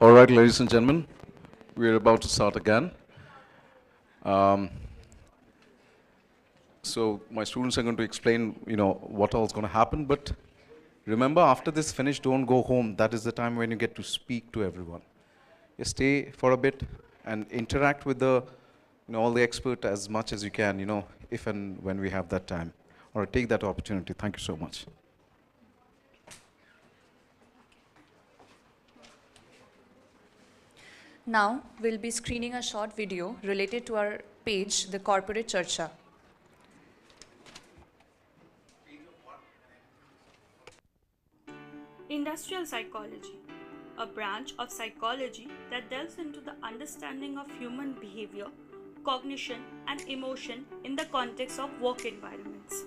All right, ladies and gentlemen, we're about to start again. Um, so my students are going to explain, what all's going to happen. But remember, after this finish, don't go home. That is the time when you get to speak to everyone. You stay for a bit and interact with all the experts as much as you can, if and when we have that time. All right, take that opportunity. Thank you so much. Now, we'll be screening a short video related to our page, The Corporate Charcha. Industrial psychology, a branch of psychology that delves into the understanding of human behavior, cognition, and emotion in the context of work environments.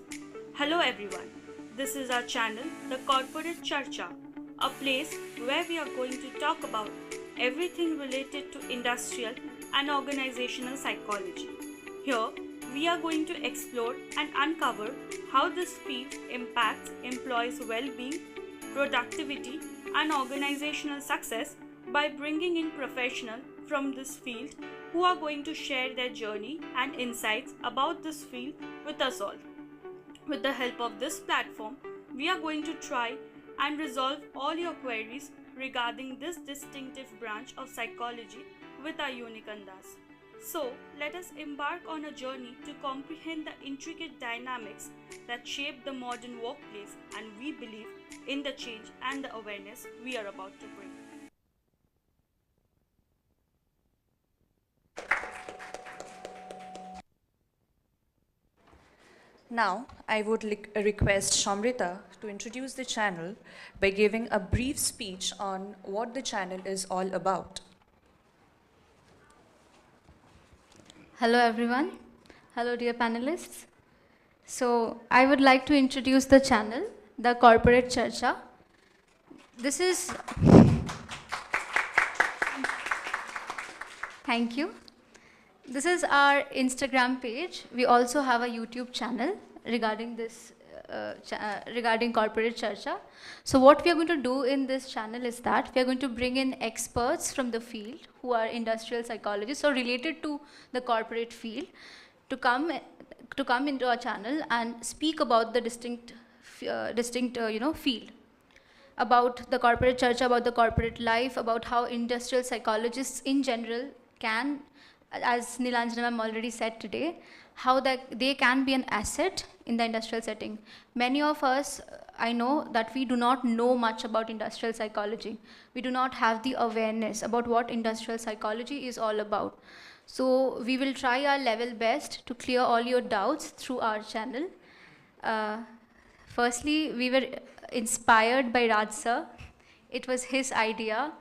Hello, everyone. This is our channel, The Corporate Charcha, a place where we are going to talk about everything related to industrial and organizational psychology. Here, we are going to explore and uncover how this field impacts employees' well being, productivity, and organizational success by bringing in professionals from this field who are going to share their journey and insights about this field with us all. With the help of this platform, we are going to try and resolve all your queries regarding this distinctive branch of psychology with our unique andas. So, let us embark on a journey to comprehend the intricate dynamics that shape the modern workplace, and we believe in the change and the awareness we are about to bring. Now, I would request Shamrita to introduce the channel by giving a brief speech on what the channel is all about. Hello everyone. Hello dear panelists. So I would like to introduce the channel, The Corporate Charcha. This is, thank you. This is our Instagram page. We also have a YouTube channel regarding this, regarding Corporate Charcha. So what we are going to do in this channel is that we are going to bring in experts from the field who are industrial psychologists or related to the corporate field to come into our channel and speak about the distinct field, about the corporate church, about the corporate life, about how industrial psychologists in general can, as Nilanjana ma'am already said today, how that they can be an asset in the industrial setting. Many of us, I know that we do not know much about industrial psychology. We do not have the awareness about what industrial psychology is all about. So we will try our level best to clear all your doubts through our channel. Firstly, we were inspired by Raj sir. It was his idea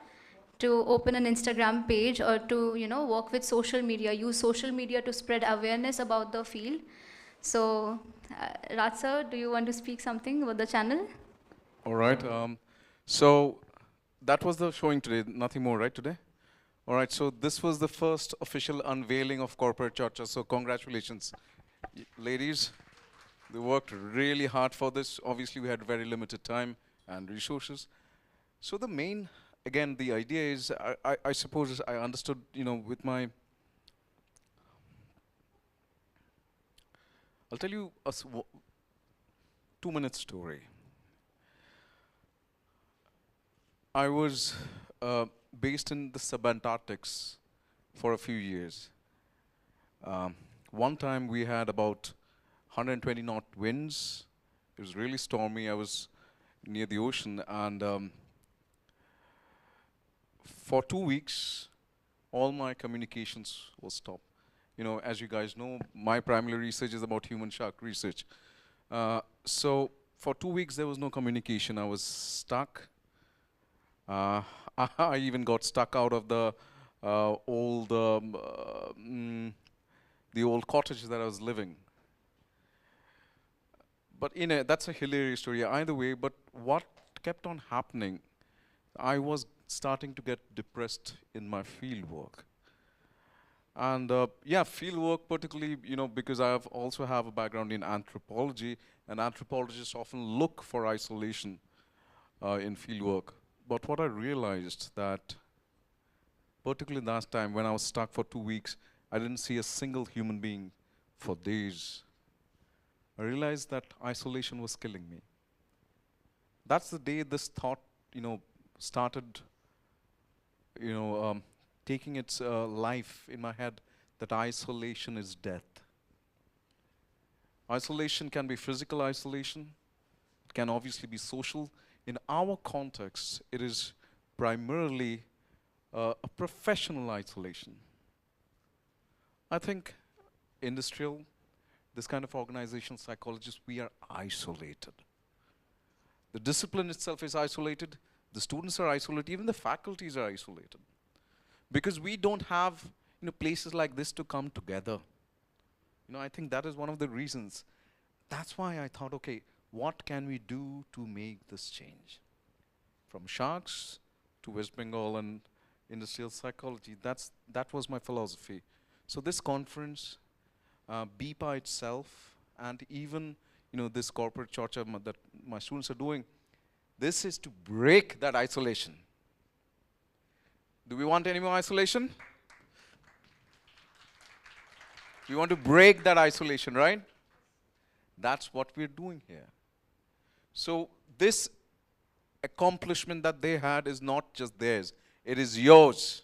to open an Instagram page or to work with social media, use social media to spread awareness about the field. So, Raj sir, do you want to speak something about the channel? All right. So that was the showing today. Nothing more, right, today? All right. So this was the first official unveiling of Corporate Charcha. So congratulations, ladies. They worked really hard for this. Obviously, we had very limited time and resources. So the main, again, the idea is, I suppose I understood, with my, I'll tell you a 2-minute story. I was based in the subantarctics for a few years. One time we had about 120 knot winds. It was really stormy. I was near the ocean, and for 2 weeks, all my communications were stopped. As you guys know, my primary research is about human shark research. So for 2 weeks, there was no communication. I was stuck. I even got stuck out of the old cottage that I was living. But that's a hilarious story either way. But what kept on happening, I was starting to get depressed in my field work. And field work particularly, because I also have a background in anthropology, and anthropologists often look for isolation in field work. But what I realized that particularly last time when I was stuck for 2 weeks, I didn't see a single human being for days. I realized that isolation was killing me. That's the day this thought, started, taking its life in my head, that isolation is death. Isolation can be physical isolation, it can obviously be social. In our context, it is primarily a professional isolation. I think industrial, this kind of organization, psychologists, we are isolated. The discipline itself is isolated, the students are isolated, even the faculties are isolated. Because we don't have places like this to come together. I think that is one of the reasons. That's why I thought, okay, what can we do to make this change? From Sharks to West Bengal and industrial psychology, that was my philosophy. So this conference, BIPA itself, and even this corporate charcha that my students are doing, this is to break that isolation. Do we want any more isolation? We want to break that isolation, right? That's what we're doing here. So this accomplishment that they had is not just theirs, it is yours.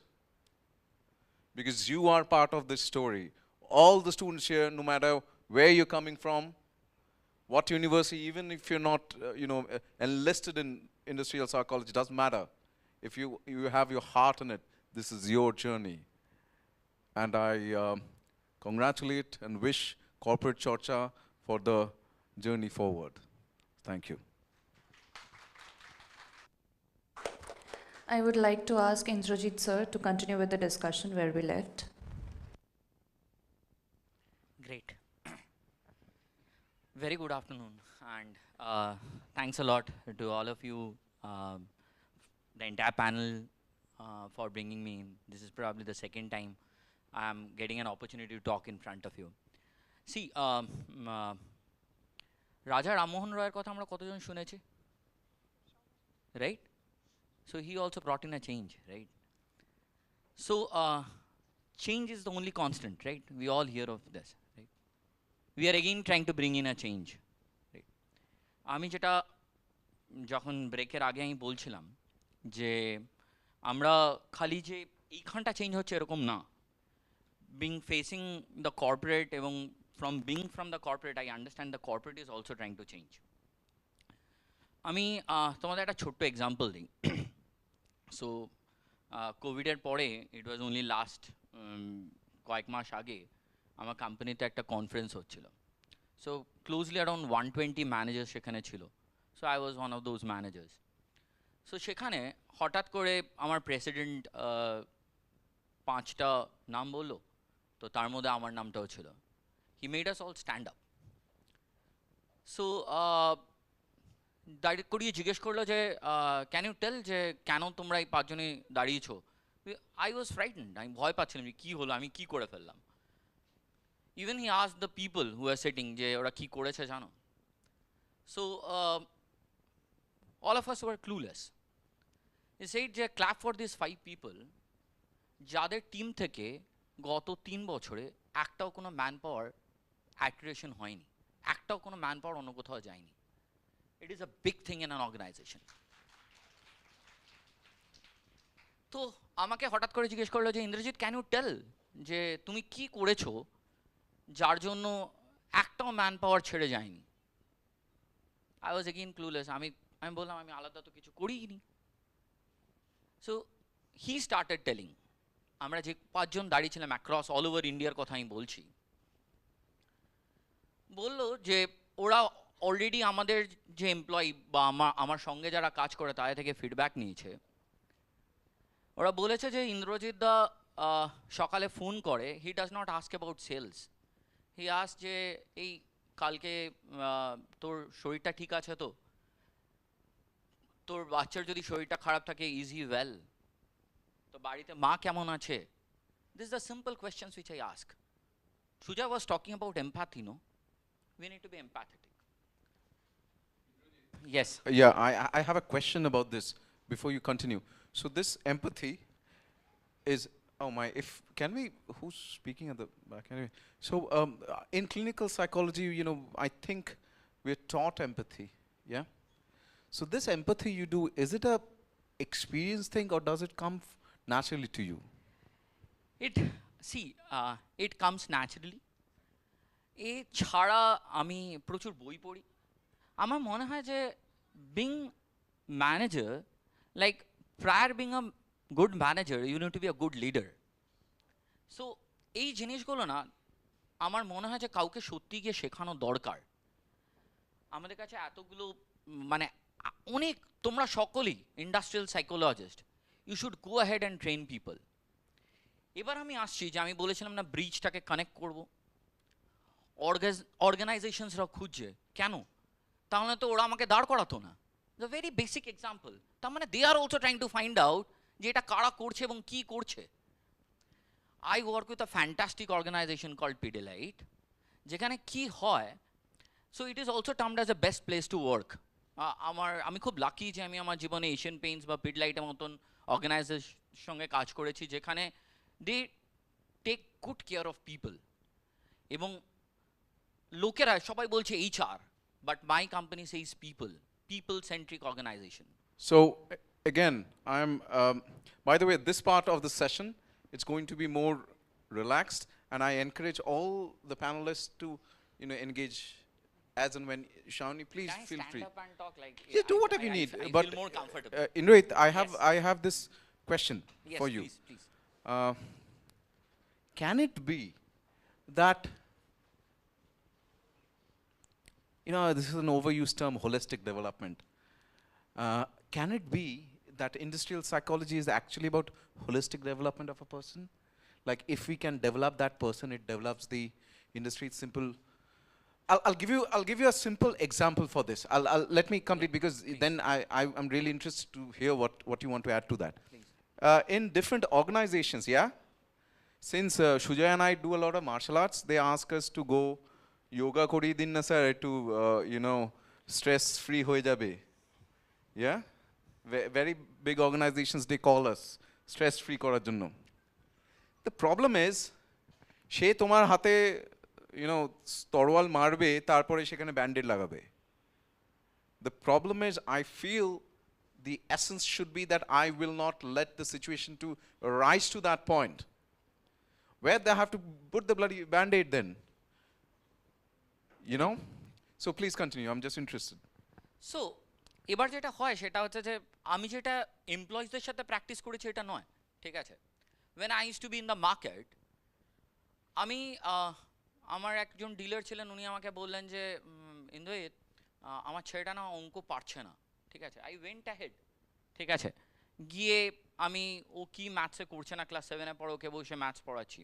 Because you are part of this story. All the students here, no matter where you're coming from, what university, even if you're not enlisted in industrial psychology, doesn't matter. If you have your heart in it, this is your journey. And I congratulate and wish Corporate Charcha for the journey forward. Thank you. I would like to ask Indrajit sir to continue with the discussion where we left. Great. Very good afternoon, and thanks a lot to all of you, the entire panel, for bringing me in. This is probably the second time I'm getting an opportunity to talk in front of you. See, Raja Rammohan Roy's kotha amra kotojon shunechi, right? So he also brought in a change, right? So change is the only constant, right? We all hear of this, right? We are again trying to bring in a change, right? আমি যেটা যখন ব্রেকের আগে আমি বলছিলাম যে আমরা খালি যে এইখানটা চেঞ্জ হচ্ছে এরকম না, being facing the corporate এবং being from the corporate, I understand the corporate is also trying to change. আমি তোমাদের একটা ছোট্ট এক্সাম্পল দিই। সো কোভিডের পরে, ইট ওয়াজ অনলি লাস্ট কয়েক মাস আগে আমার কোম্পানিতে একটা কনফারেন্স হচ্ছিল। সো ক্লোজলি অ্যারাউন্ড 120 ম্যানেজার্স সেখানে ছিল। So I was one of those managers. So সেখানে হঠাৎ করে আমার প্রেসিডেন্ট 5টা নাম বললো, তো তার মধ্যে আমার নামটাও ছিল। He made us all stand up. So direct করিয়ে জিজ্ঞেস করলো যে ক্যান ইউ টেল যে কেন তোমরা এই 5 জনে দাঁড়িয়েছো। আই ওয়াজ ফ্রাইটেন্ড, আমি ভয় পাচ্ছিলাম যে কী হলো, আমি কী করে ফেললাম। Even he asked the people who are sitting যে ওরা কী করেছে জানো। So all of us were clueless. He said যে clap for these 5 people যাদের টিম থেকে গত 3 বছরে একটাও কোনো ম্যান পাওয়ার অ্যাক্টিভেশন হয়নি, একটাও কোনো ম্যান পাওয়ার অন্য কোথাও যায়নি। It is a big thing in an organization. তো আমাকে হঠাৎ করে জিজ্ঞেস করলো যে ইন্দ্রজিৎ ক্যান ইউ টেল যে তুমি কি করেছো যার জন্য একটাও ম্যান পাওয়ার ছেড়ে যায়নি। I was again clueless. আমি বললাম আমি আলাদা তো কিছু করিনি। So he started telling. আমরা যে 5 জন দাঁড়িয়েছিলাম অ্যাক্রস অল ওভার ইন্ডিয়ার কথা আমি বলছি, বললো যে ওরা অলরেডি আমাদের যে এমপ্লয়ি বা আমার সঙ্গে যারা কাজ করে তাদের থেকে ফিডব্যাক নিয়েছে। ওরা বলেছে যে ইন্দ্রজিৎ দা সকালে ফোন করে, he does not ask about sales, he ask যে এই কালকে তোর শরীরটা ঠিক আছে তো, তোর বাচ্চার যদি শরীরটা খারাপ থাকে ইজ হি ওয়েল, তো বাড়িতে মা কেমন আছে। This the simple questions which I ask. Suja was talking about empathy, no, we need to be empathetic. Yes. Yeah, I have a question about this before you continue. So this empathy, is, oh my, if, can we, who's speaking at the back anyway? So in clinical psychology, you know, I think we're taught empathy, yeah? So this empathy you do, is it a experience thing or does it come naturally to you? It comes naturally. এছাড়া আমি প্রচুর বই পড়ি। আমার মনে হয় যে being manager, like prior being a good manager you need to be a good leader. So এই জিনিসগুলো না আমার মনে হয় যে কাউকে সত্যি গিয়ে শেখানো দরকার। আমাদের কাছে এতগুলো মানে অনেক, তোমরা সকলেই industrial psychologist, you should go ahead and train people. এবার আমি আসছি যে আমি বলেছিলাম না ব্রিজটাকে কানেক্ট করবো, অর্গানাইজেশনসরা খুঁজছে কেন, তাহলে তো ওরা আমাকে দাঁড় করাতো না। দ্য ভেরি বেসিক এক্সাম্পল, তার মানে they are also trying to find out যে এটা কারা করছে এবং কী করছে। I work with a fantastic organisation called Pidilite, যেখানে কি হয়, so it is also termed as a best place to work. আমি খুব লাকি যে আমি আমার জীবনে এশিয়ান পেইন্টস বা পিডিলাইটের মতন অর্গানাইজেশনের সঙ্গে কাজ করেছি, যেখানে they take good care of people. এবং লোকেরা সবাই বলছে HR, but my company says people, people centric organization. So again, by the way, this part of the session, it's going to be more relaxed, and I encourage all the panelists to, you know, engage as and when. Shawnee, please Can I feel stand free. up and talk like? Yeah, do whatever you need. I But feel more comfortable. Indroit, Yes. I have this question Yes, for you. please. Can it be that, you know, this is an overused term, holistic development. Can it be that industrial psychology is actually about holistic development of a person? Like if we can develop that person, it develops the industry. It's simple. I'll give you a simple example for this. Let me complete, because then I'm really interested to hear what you want to add to that. Please. In different organizations, yeah? Since Shujay and I do a lot of martial arts, they ask us to go yoga kori din na sir to, you know, stress free hoye jabe. Yeah? Very big organizations, they call us stress free korar jonno. The problem is, she tomar hate, you know, torwal marbe, tarpore shekhane band-aid lagabe. The problem is, I feel the essence should be that I will not let the situation to rise to that point where they have to put the bloody band-aid then. You know? So please continue, I'm just interested. So এবার যেটা হয় সেটা হচ্ছে যে আমি যেটা এমপ্লয়িজদের সাথে practice করেছি এটা নয়, ঠিক আছে। When I use to be in the market, আমি আমার একজন ডিলার ছিলেন, উনি আমাকে বললেন যে ইন্দ্রজিৎ, আমার ছেলেটা না অঙ্ক পারছে না, ঠিক আছে। আই ওয়েন্ট অ্যাহেড, ঠিক আছে, গিয়ে আমি ও কি ম্যাথসে করছে না, ক্লাস 7-এ পড়ে ওকে বসে ম্যাথস পড়াচ্ছি।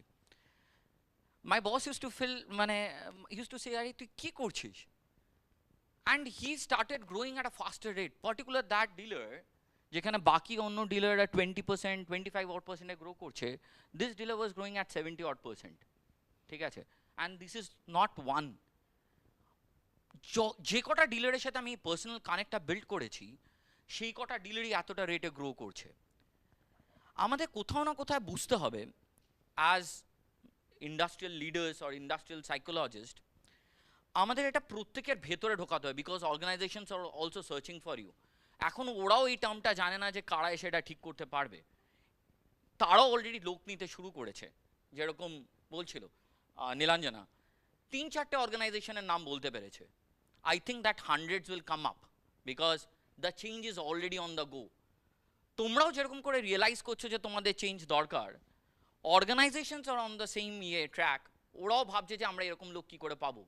মাই বস ইউজ টু ফিল, মানে ইউজ টু সে, আরে তুই কী করছিস? And he started growing at a faster rate, particular that dealer, যেখানে বাকি অন্য ডিলাররা 20%, 25% গ্রো করছে, this dealer was growing at 70%, ঠিক আছে। and this is not one, যে কটা ডিলারের সাথে আমি পার্সোনাল কানেক্টটা বিল্ড করেছি, সেই কটা ডিলারই এতটা রেটে গ্রো করছে। আমাদের কোথাও না কোথাও বুঝতে হবে as industrial leaders or industrial psychologist, আমাদের এটা প্রত্যেকের ভেতরে ঢোকাতে হয়, because organizations are also searching for you. এখন ওরাও এই টার্মটা জানে না যে কারা এসে এটা ঠিক করতে পারবে, তারাও অলরেডি লোক নিতে শুরু করেছে। যেরকম বলছিল নীলাঞ্জনা, 3-4টে অর্গানাইজেশনের নাম বলতে পেরেছে। I think that hundreds will come up, because the change is already on the go. তোমরাও যেরকম করে রিয়েলাইজ করছো যে তোমাদের চেঞ্জ দরকার, organizations are on the same track, ওরাও ভাবছে যে আমরা এরকম লোক কী করে পাবো।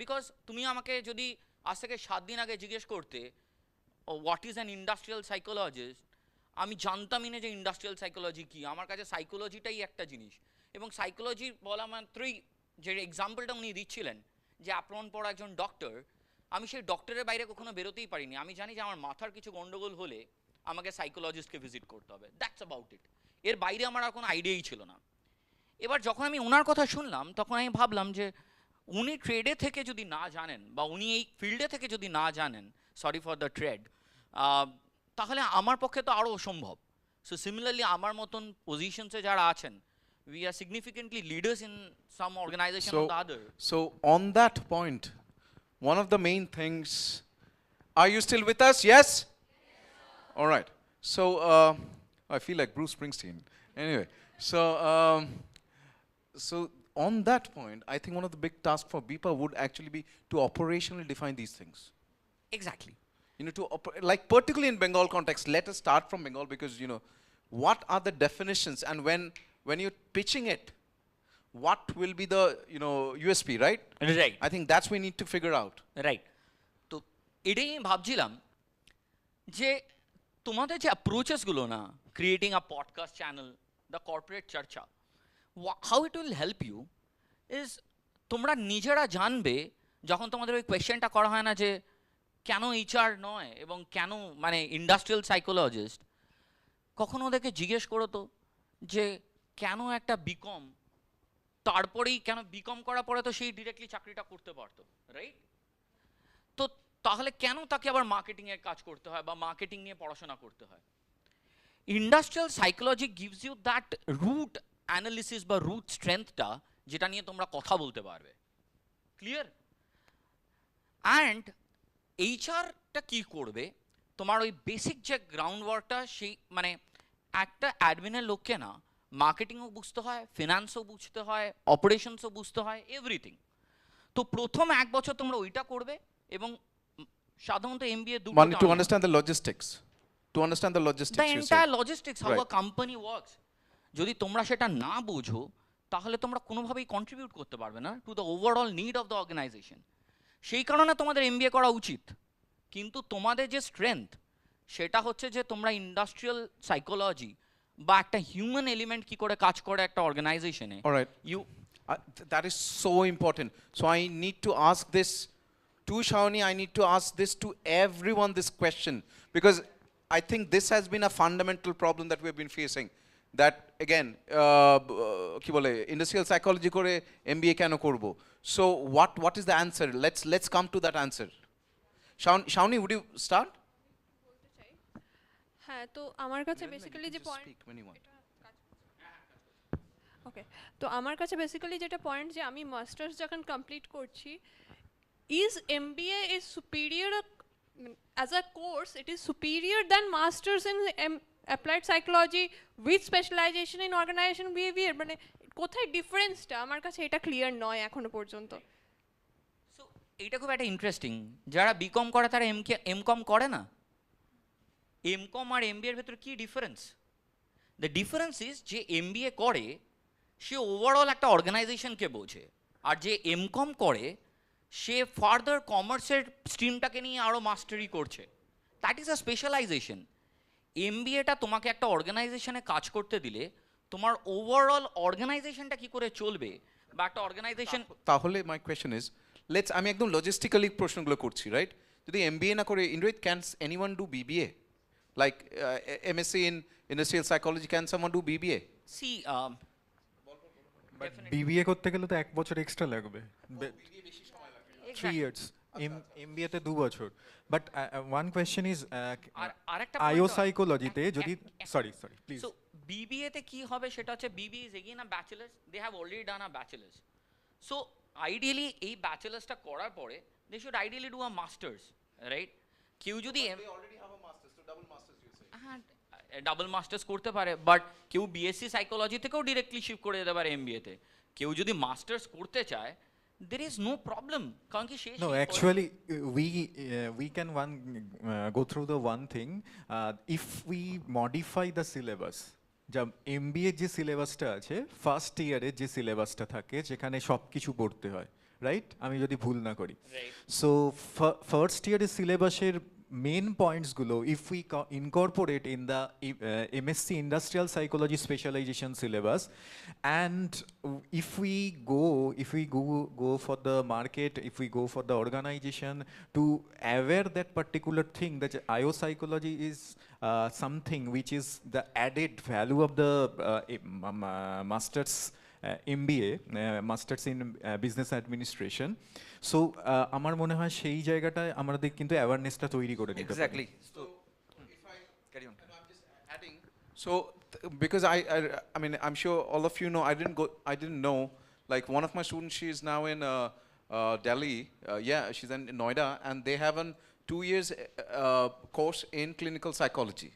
বিকজ তুমি আমাকে যদি আজ থেকে 7 দিন আগে জিজ্ঞেস করতে what is an industrial psychologist, আমি জানতামই না যে ইন্ডাস্ট্রিয়াল সাইকোলজি কী। আমার কাছে সাইকোলজিটাই একটা জিনিস, এবং সাইকোলজি বলা মাত্রই যে এক্সাম্পলটা উনি দিচ্ছিলেন যে অ্যাপ্রন পড়া একজন ডক্টর, আমি সেই ডক্টরের বাইরে কখনো বেরোতেই পারিনি। আমি জানি যে আমার মাথার কিছু গণ্ডগোল হলে আমাকে সাইকোলজিস্টকে ভিজিট করতে হবে, দ্যাটস অ্যাবাউট ইট। এর বাইরে আমার আর কোনো আইডিয়াই ছিল না। এবার যখন আমি ওনার কথা শুনলাম, তখন আমি ভাবলাম যে উনি ট্রেডে থেকে যদি না জানেন, বা উনি এই ফিল্ডে থেকে যদি না জানেন, সরি ফর দ্য ট্রেড, তাহলে আমার পক্ষে তো আরও অসম্ভব। সো সিমিলারলি আমার মতন পজিশনসে যারা আছেন, we are significantly leaders in some organization or the other. So on that point, one of the main things, are you still with us? Yes? All right. So I feel like Bruce Springsteen. Anyway, so on that point, I think one of the big tasks for BIPA would actually be to operationally define these things. Exactly. You know, like particularly in Bengal context, let us start from Bengal because, you know, what are the definitions, and when you're pitching it, what will be the, you know, USP, right? Right. I think that's we need to figure out. Right. তো এটাই আমি ভাবছিলাম যে তোমাদের যে অ্যাপ্রোচেসগুলো না, creating a podcast channel, the corporate Charcha, how it will help you is তোমরা নিজেরা জানবে যখন তোমাদের ওই কোয়েশ্চেনটা করা হয় না যে কেন এইচআর নয় এবং কেন মানে ইন্ডাস্ট্রিয়াল সাইকোলজিস্ট, কখনো ওদেরকে জিজ্ঞেস করো তো যে কেন একটা বিকম, তারপরেই কেন বিকম করার পরে তো সেই ডিরেক্টলি চাকরিটা করতে পারতো, রাইট? তো তাহলে কেন তাকে আবার মার্কেটিংয়ের কাজ করতে হয় বা মার্কেটিং নিয়ে পড়াশোনা করতে হয়? Industrial psychology gives you that root analysis বা রুট স্ট্রেংথটা যেটা নিয়ে তোমরা কথা বলতে পারবে। ক্লিয়ার? অ্যান্ড এইচআরটা কী করবে, তোমার ওই বেসিক যে গ্রাউন্ড ওয়ার্কটা সেই মানে একটা অ্যাডমিনের লোককে না মার্কেটিংও বুঝতে হয়, ফিনান্সও বুঝতে হয়, অপারেশনসও বুঝতে হয়, এভরিথিং। তো প্রথম 1 বছর তোমরা ওইটা করবে এবং সাধারণত MBA One, to understand the logistics. To understand the logistics, the you entire said. Logistics how a company works. যদি তোমরা সেটা না বোঝো তাহলে তোমরা কোনোভাবেই কন্ট্রিবিউট করতে পারবে না to the overall need of the organization. সেই কারণে তোমাদের এমবিএ করা উচিত। কিন্তু তোমাদের যে স্ট্রেংথ সেটা হচ্ছে যে তোমরা ইন্ডাস্ট্রিয়াল সাইকোলজি বা একটা হিউম্যান এলিমেন্ট কি করে কাজ করে একটা অর্গানাইজেশনে, All right. You That is so important. So I need to ask this to Shawnee, I need to ask this to everyone, this question, because I think this has been a fundamental problem that we have been facing. That again, কি বলে, industrial psychology করে MBA কেন করব? So what is the answer? Let's come to that answer. Shawnee, would you start? হ্যাঁ, তো আমার কাছে basically যে point, Speak when you want. ওকে, তো আমার কাছে বেসিক্যালি যেটা পয়েন্ট যে আমি মাস্টার্স যখন কমপ্লিট করছি, is MBA is superior as a course, it is superior than masters in applied psychology with specialization in organization behaviour. মানে কোথায় ডিফারেন্সটা আমার কাছে এটা ক্লিয়ার নয় এখনো পর্যন্ত। সো এইটা খুব একটা ইন্টারেস্টিং। যারা বিকম করে তারা এমকম করে না। এমকম আর এমবিএর ভেতরে কী ডিফারেন্স? দ্য ডিফারেন্স ইজ যে এমবিএ করে সে ওভারঅল একটা অর্গানাইজেশনকে বোঝে, আর যে এমকম করে সে ফার্দার কমার্সের স্ট্রিমটাকে নিয়ে আরও মাস্টারি করছে। That is a specialisation. এমবিএটা তোমাকে একটা অর্গানাইজেশনে কাজ করতে দিলে তোমার ওভারঅল অর্গানাইজেশনটা কী করে চলবে বা একটা অর্গানাইজেশন। তাহলে my question is, আমি একদম লজিস্টিক্যালি প্রশ্নগুলো করছি, রাইট? যদি এমবিএ না করে, Indrajit, can anyone do BBA? Like MSc in industrial psychology, can someone do BBA? See BBA করতে গেলে তো 1 বছর এক্সট্রা লাগবে, 3 ইয়ার্স। এমবিএতে 2 বছর। বাট ওয়ান কোয়েশ্চেন ইজ, আরেকটা আইও সাইকোলজিতে যদি, সরি প্লিজ। সো বিবিএতে কি হবে সেটা হচ্ছে BBA is again a bachelors, they have already done a bachelors. So ideally এই ব্যাচেলার্সটা করার পরে they should ideally do a masters, right? কেউ যদি হ্যাঁ ডাবল মাস্টার্স করতে পারে, বাট কেউ বিএসসি সাইকোলজি থেকেও ডিরেক্টলি শিফট করে যেতে পারে এমবিএতে। কেউ যদি মাস্টার্স করতে চায়, there is no problem, কারণ কি No, actually, we can go through the one thing. If we modify the syllabus, যা এমবিএ যে সিলেবাসটা আছে, ফার্স্ট ইয়ারে যে সিলেবাসটা থাকে যেখানে সব কিছু পড়তে হয়, রাইট? আমি যদি ভুল না করি। সো ফার্স্ট ইয়ারের সিলেবাসের main পয়েন্টসগুলো if we incorporate in the MSc Industrial Psychology Specialization syllabus, and if we go for the market, if we go for the organization to aware that particular thing, that IO psychology is something which is the added value of the master's MBA, masters in business administration. So আমার মনে হয় সেই জায়গাটায় আমাদের কিন্তু অ্যাওয়ারনেসটা তৈরি করে নিতে হবে। Exactly. So if I carry on, I'm just adding. So, because I mean, I'm sure all of you know, I didn't know, like one of my students, she is now in Delhi, yeah, she's in Noida, and they have a 2 years course in clinical psychology.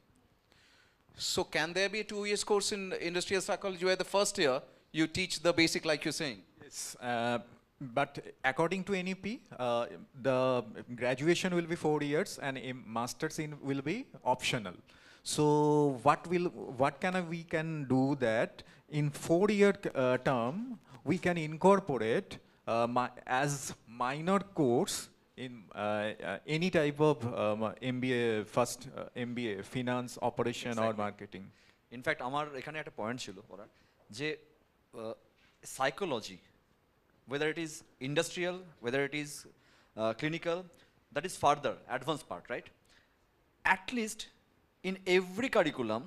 So can there be a 2 years course in industrial psychology where the first year you teach the basic like you're saying? Yes, but according to NEP, the graduation will be 4 years and a master's in will be optional. So we can do that in 4 year term, we can incorporate as minor course in any type of MBA, first MBA, finance, operation or marketing. In fact আমার এখানে একটা point ছিল পড়ার যে psychology whether it is industrial, whether it is clinical, that is further advanced part, right? At least in every curriculum,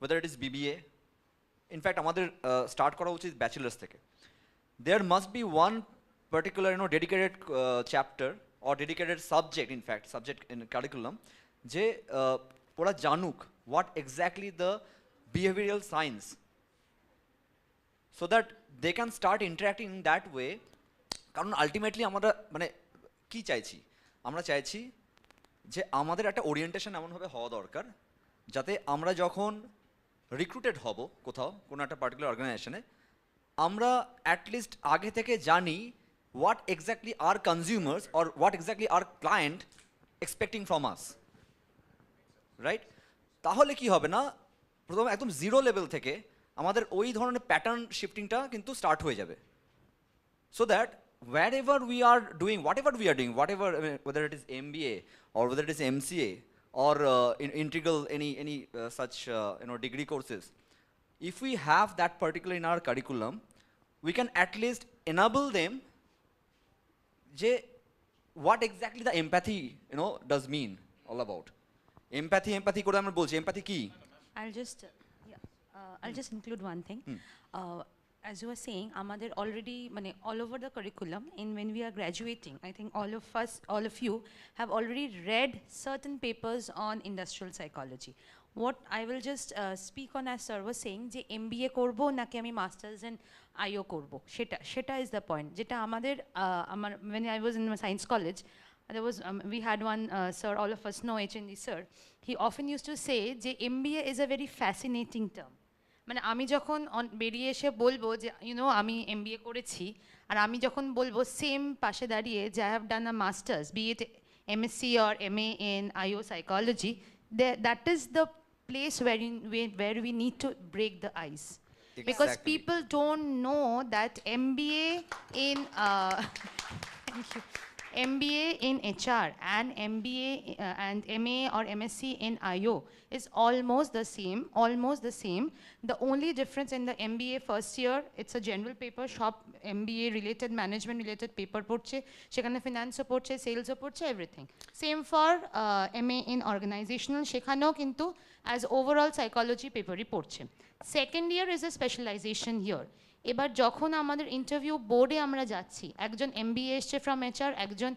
whether it is BBA, in fact আমাদের start করা উচিত bachelors থেকে, there must be one particular dedicated chapter or dedicated subject, in fact subject in curriculum যে ওরা জানুক what exactly the behavioral science, so that they can start interacting in that way. কারণ ultimately আমরা মানে কি চাইছি, আমরা চাইছি যে আমাদের একটা ওরিয়েন্টেশন এমনভাবে হওয়া দরকার যাতে আমরা যখন রিক্রুটেড হব কোথাও কোনো একটা পার্টিকুলার অর্গানাইজেশনে, আমরা অ্যাটলিস্ট আগে থেকে জানি what exactly our consumers or what exactly our client expecting from us, right? তাহলে কি হবে না, প্রথম একদম জিরো লেভেল থেকে আমাদের ওই ধরনের প্যাটার্ন শিফটিংটা কিন্তু স্টার্ট হয়ে যাবে, so that wherever we are doing whatever we are doing, whatever, I mean, whether it is MBA or whether it is MCA or integral any such degree courses, if we have that particular in our curriculum, we can at least enable them যে what exactly the empathy does mean all about. empathy করে আমরা বলছি, empathy কি? I'll just include one thing. As you were saying, আমাদের already all over the curriculum, when we are graduating, I think all of you have already read certain papers on industrial psychology. What I will just speak on, as sir was saying, যে MBA করবো নাকি আমি masters in IO করবো, সেটা is the point. যেটা আমাদের when I was in my science college, there was we had one sir, all of us know, HND sir. He often used to say যে MBA is a very fascinating term. মানে আমি যখন বেরিয়ে এসে বলবো যে আমি MBA করেছি, আর আমি যখন বলবো সেম পাশে দাঁড়িয়ে যে I have done a masters, be it MSc or MA in IO psychology, that is the place where we need to break the ice. Exactly. Because people don't know that MBA in thank you. MBA in HR and MBA and MA or MSc in IO is almost the same. The only difference in the MBA first year, it's a general paper, shop MBA related, management related paper পড়ছে, সেখানে finance ও পড়ছে, sales ও পড়ছে, everything. Same for MA in organizational, সেখানেও কিন্তু as overall psychology paperই পড়ছে. Second year is a specialization year. এবার যখন আমাদের ইন্টারভিউ বোর্ডে আমরা যাচ্ছি, একজন MBA এসছে ফ্রম HR, একজন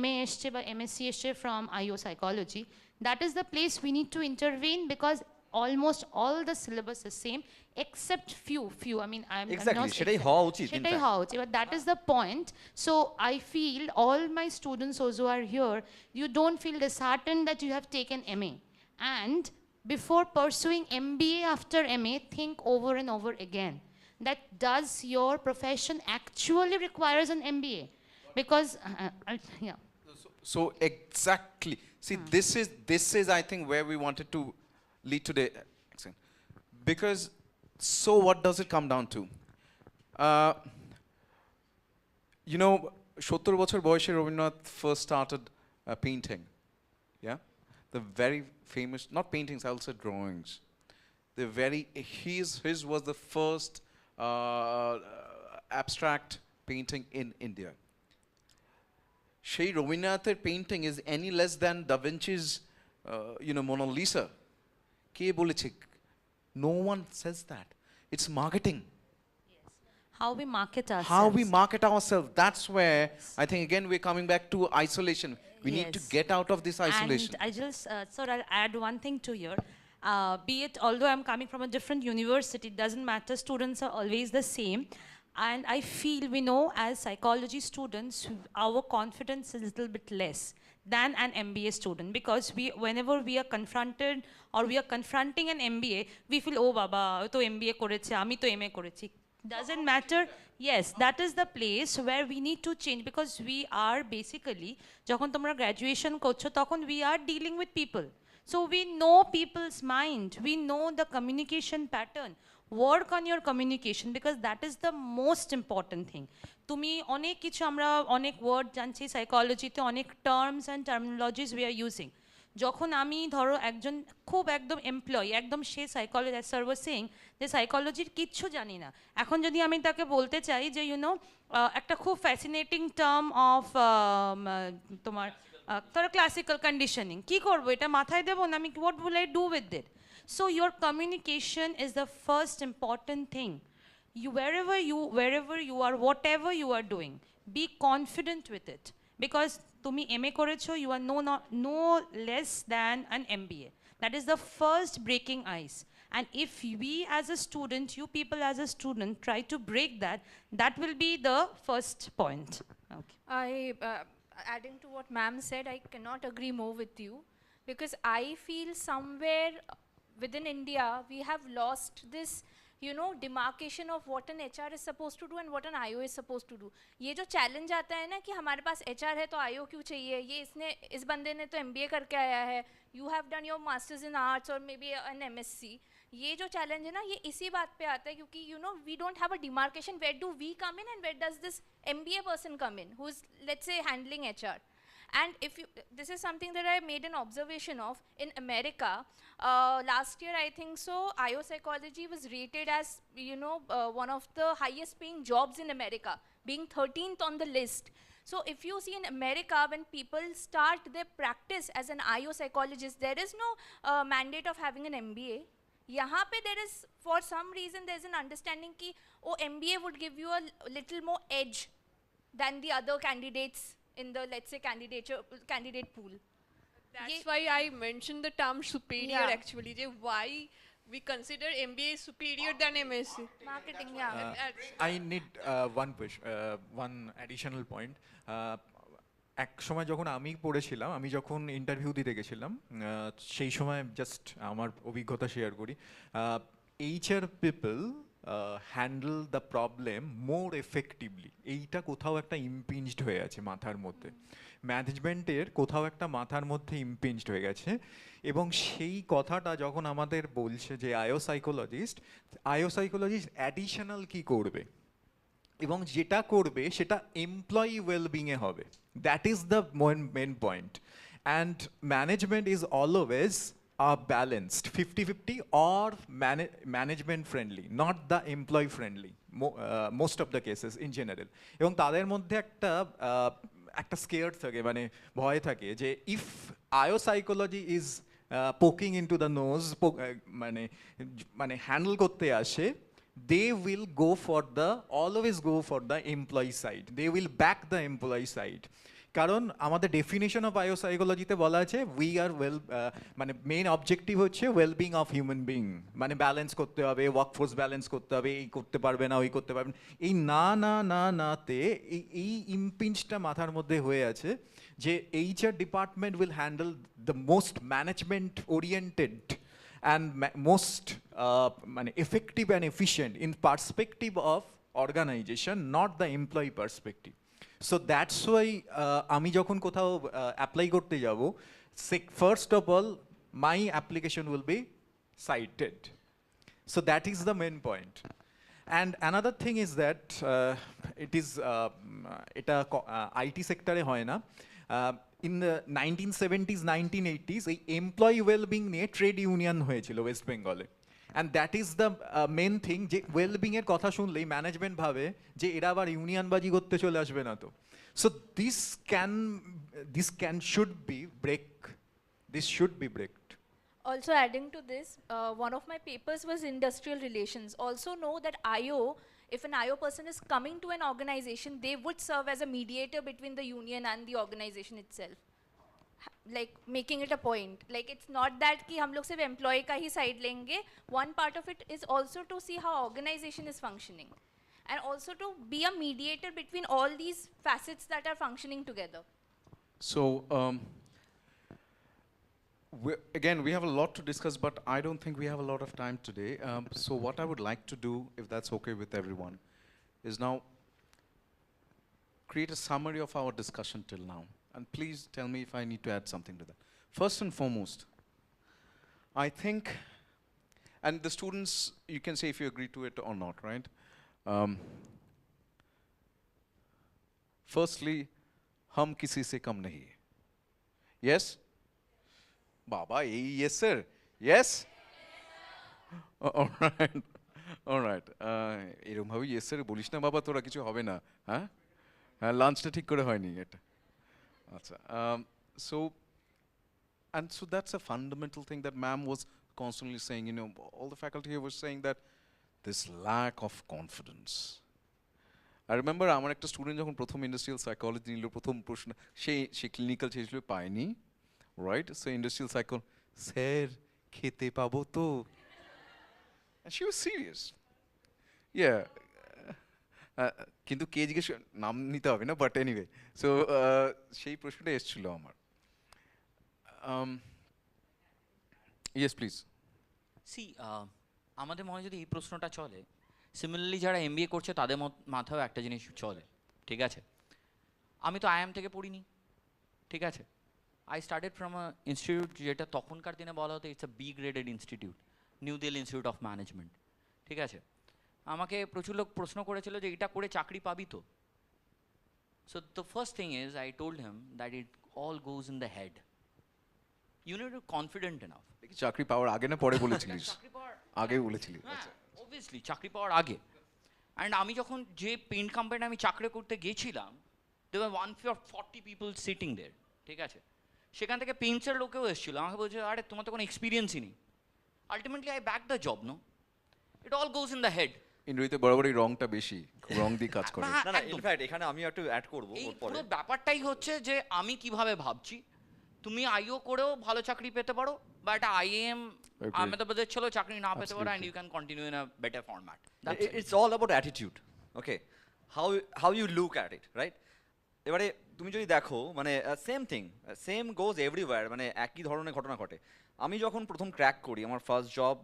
MA এসছে বা MSc এসছে from IO psychology, that is the place we need to intervene, because almost all the syllabus is same except few, I mean I'm exactly সেটাই হওয়া উচিত, but that is the point. So I feel all my students also are here, you don't feel disheartened that you have taken MA, and before pursuing MBA after MA, think over and over again that does your profession actually requires an MBA, because yeah. So exactly, see, this is I think where we wanted to lead today. Because so what does it come down to? 70 বছর বয়সে Rabindranath first started painting, yeah, the very famous, not paintings, I will say drawings. His was the first abstract painting in India. Shey Rabindranath's painting is any less than Da Vinci's Mona Lisa. Ke boleche? No one says that. It's marketing. How we market ourselves. That's where I think again we're coming back to isolation. We need to get out of this isolation. And I just I'll add one thing to here. Be it, although I'm coming from a different university, it doesn't matter, students are always the same. And I feel we know as psychology students, our confidence is a little bit less than an MBA student, because whenever we are confronted or we are confronting an MBA, we feel, oh baba, ও তো MBA করেছে, আমি তো MA করেছি. Doesn't matter. Yes, that is the place where we need to change, because we are basically, যখন তোমরা graduation করছো তখন we are dealing with people. So we know people's mind, we know the communication pattern. Work on your communication, because that is the most important thing. তুমি অনেক কিছু, আমরা অনেক word জানছি সাইকোলজিতে, অনেক terms and terminologies we are using. যখন আমি ধরো একজন খুব একদম এমপ্লয়ি, একদম সে সাইকোলজি, স্যার ওয়াজ সেইং যে সাইকোলজির কিচ্ছু জানি না, এখন যদি আমি তাকে বলতে চাই যে ইউনো একটা খুব ফ্যাসিনেটিং টার্ম অফ তোমার ধরো ক্লাসিক্যাল কন্ডিশনিং, কী করবো, এটা মাথায় দেবো না আমি, what will I do with it? So your communication is the first important thing. Wherever you are, whatever you are doing, be confident with it. Because tumi MA korecho, you are no less than an MBA. That is the first breaking ice. And if we as a student, you people as a student, try to break that, that will be the first point. Okay. Adding to what ma'am said, I cannot agree more with you, because I feel somewhere within India, we have lost this, you know, demarcation of what an HR is supposed to do and what an IO is supposed to do. ये जो challenge आता है ना कि हमारे पास HR है तो IO क्यों चाहिए, ये इस बंदे ने तो MBA करके आया है, you have done your masters in arts or maybe an MSc. ये जो challenge है ना, ये इसी बात पे आता है क्योंकि you know we don't have a demarcation, where do we come in and where does this MBA person come in, who's let's say handling HR. And if you, this is something that I made an observation of in America. Last year, I think so, IO psychology was rated as, you know, one of the highest paying jobs in America, being 13th on the list. So if you see in America, when people start their practice as an IO psychologist, there is no mandate of having an MBA. यहाँ पे there is, for some reason, there is an understanding कि oh, MBA would give you a little more edge than the other candidates in the, let's say, candidate pool. That's why I mentioned the term superior, Yeah. actually. Why we consider MBA superior than MSc. Marketing, yeah. I need one additional point. এক সময় যখন আমি পড়েছিলাম, আমি যখন interview দিতে গেছিলাম, সেই সময় জাস্ট আমার অভিজ্ঞতা শেয়ার করি। HR people handle the problem more effectively, এইটা কোথাও একটা ইমপিঞ্জড হয়ে আছে মাথার মধ্যে, ম্যানেজমেন্টের কোথাও একটা মাথার মধ্যে ইমপিঞ্জড হয়ে গেছে। এবং সেই কথাটা যখন আমাদের বলছে যে আইও সাইকোলজিস্ট অ্যাডিশনাল কি করবে, এবং যেটা করবে সেটা এমপ্লয়ি ওয়েলবিংয়ে হবে, that is the main point. And management is always are balanced 50-50 or management friendly, not the employee friendly, most of the cases in general. এবং তাদের মধ্যে একটা স্কেয়ার থাকে, মানে ভয় থাকে যে if IO psychology is poking into the nose, মানে হ্যান্ডেল করতে আসে, they will always go for the employee side, they will back the employee side. কারণ আমাদের ডেফিনেশন অফ আইও সাইকোলজিতে বলা আছে উই আর মানে মেইন অবজেক্টিভ হচ্ছে ওয়েলবিং অফ হিউম্যান বিং, মানে ব্যালেন্স করতে হবে, ওয়ার্কফোর্স ব্যালেন্স করতে হবে, এই করতে পারবে না, ওই করতে পারবে না, এই নাতে এই ইমপিঞ্জটা মাথার মধ্যে হয়ে আছে যে HR department will handle the most management oriented and most মানে effective and efficient in perspective of organization, not the employee perspective. So that's why আমি যখন কোথাও অ্যাপ্লাই করতে যাব, first of all my application will be cited. So that is the main point. And another thing is that it is এটা IT সেক্টরে হয় না, in the 1970s 1980s এই এমপ্লয়ি ওয়েলবিং নিয়ে ট্রেড ইউনিয়ন হয়েছিল ওয়েস্ট বেঙ্গলে, and that is the main thing, যে wellbeing এর কথা শুনলেই ম্যানেজমেন্ট ভাবে যে এরা আবার ইউনিয়নবাজি করতে চলে আসবে না তো। So this should be breaked. Also adding to this, one of my papers was industrial relations. Also know that IO, if an IO person is coming to an organization, they would serve as a mediator between the union and the organization itself. like making it a point. Like it's not that कि हम लोग सिर्फ employee का ही side लेंगे. One part of it is also to see how organization is functioning, and also to be a mediator between all these facets that are functioning together. So, again, we have a lot to discuss, but I don't think we have a lot of time today. So what I would like to do, if that's okay with everyone, is now create a summary of our discussion till now. And please tell me if I need to add something to that. First and foremost, I think, and the students, you can say if you agree to it or not, right? Firstly, हम किसी से कम नहीं है. Yes? Baba, yes sir. Yes? All right. All right. এরকম ভাবে yes sir বলিস না বাবা, তোরা কিছু হবে না. হ্যাঁ? হ্যাঁ, লাঞ্চটা ঠিক করে হয়নি এটা. আচ্ছা. So that's a fundamental thing that ma'am was constantly saying, you know, all the faculty here was saying that this lack of confidence. I remember আমার একটা স্টুডেন্ট যখন প্রথম ইন্ডাস্ট্রিয়াল সাইকোলজি নিল, প্রথম প্রশ্ন সে ক্লিনিক্যাল চেয়েছিল, পায়নি, right? So industrial psycho, sir খেতে পাবো তো? And she was serious. Yeah. কিন্তু কে জিজ্ঞেস, নাম নিতে হবে না, বাট এনিওয়ে, সো সেই প্রশ্নটা এসেছিল আমার. Yes please. সি আমাদের মনে যদি এই প্রশ্নটা চলে, সিমিলারলি যারা এমবিএ করছে তাদের মাথাও একটা জিনিস চলে, ঠিক আছে? আমি তো আইএম থেকে পড়িনি, ঠিক আছে? I started from a institute যেটা তখনকার দিনে বলা হতো it's a B graded institute, New Delhi institute of management, ঠিক আছে? আমাকে প্রচুর লোক প্রশ্ন করেছিল যে এটা করে চাকরি পাবি তো? So the first thing is I told him that it all goes in the head. You need to confident enough. চাকরি পাওয়ার আগে না পরে বলেছিলিস? চাকরি পাওয়ার আগে বলেছিলি? হ্যাঁ, অবভিয়াসলি চাকরি পাওয়ার আগে. অ্যান্ড আমি যখন যে পেন্ট কোম্পানি আমি চাকরি করতে গেছিলাম, there were 140 people sitting there, ঠিক আছে? সেখান থেকে পেন্টসের লোকেও এসেছিল, আমাকে বলছে আরে তোমার তো কোনো এক্সপিরিয়েন্সই নেই. Ultimately I back the job, no? It all goes in the head. ইন্দ্রিতে বরাবরই রংটা বেশি, রং দিয়ে কাজ করে. হ্যাঁ, না না, একদম। ইনফ্যাক্ট এখানে আমি একটু অ্যাড করব এই ওর পরে। পুরো ব্যাপারটাই হচ্ছে যে আমি কিভাবে ভাবছি, তুমি আইও করেও ভালো চাকরি পেতে পারো, বা একটা আইএম Agreed. আহমেদাবাদের ছেলেও চাকরি না পেতে পারো, and Absolutely. You can continue in a better format. It's all about attitude, okay? How you look at it, right? এবারে তুমি যদি দেখো, মানে সেম থিং, সেম গোজ এভরিওয়্যার, মানে একই ধরনের ঘটনা ঘটে. আমি যখন প্রথম ক্র্যাক করি, আমার ফার্স্ট জব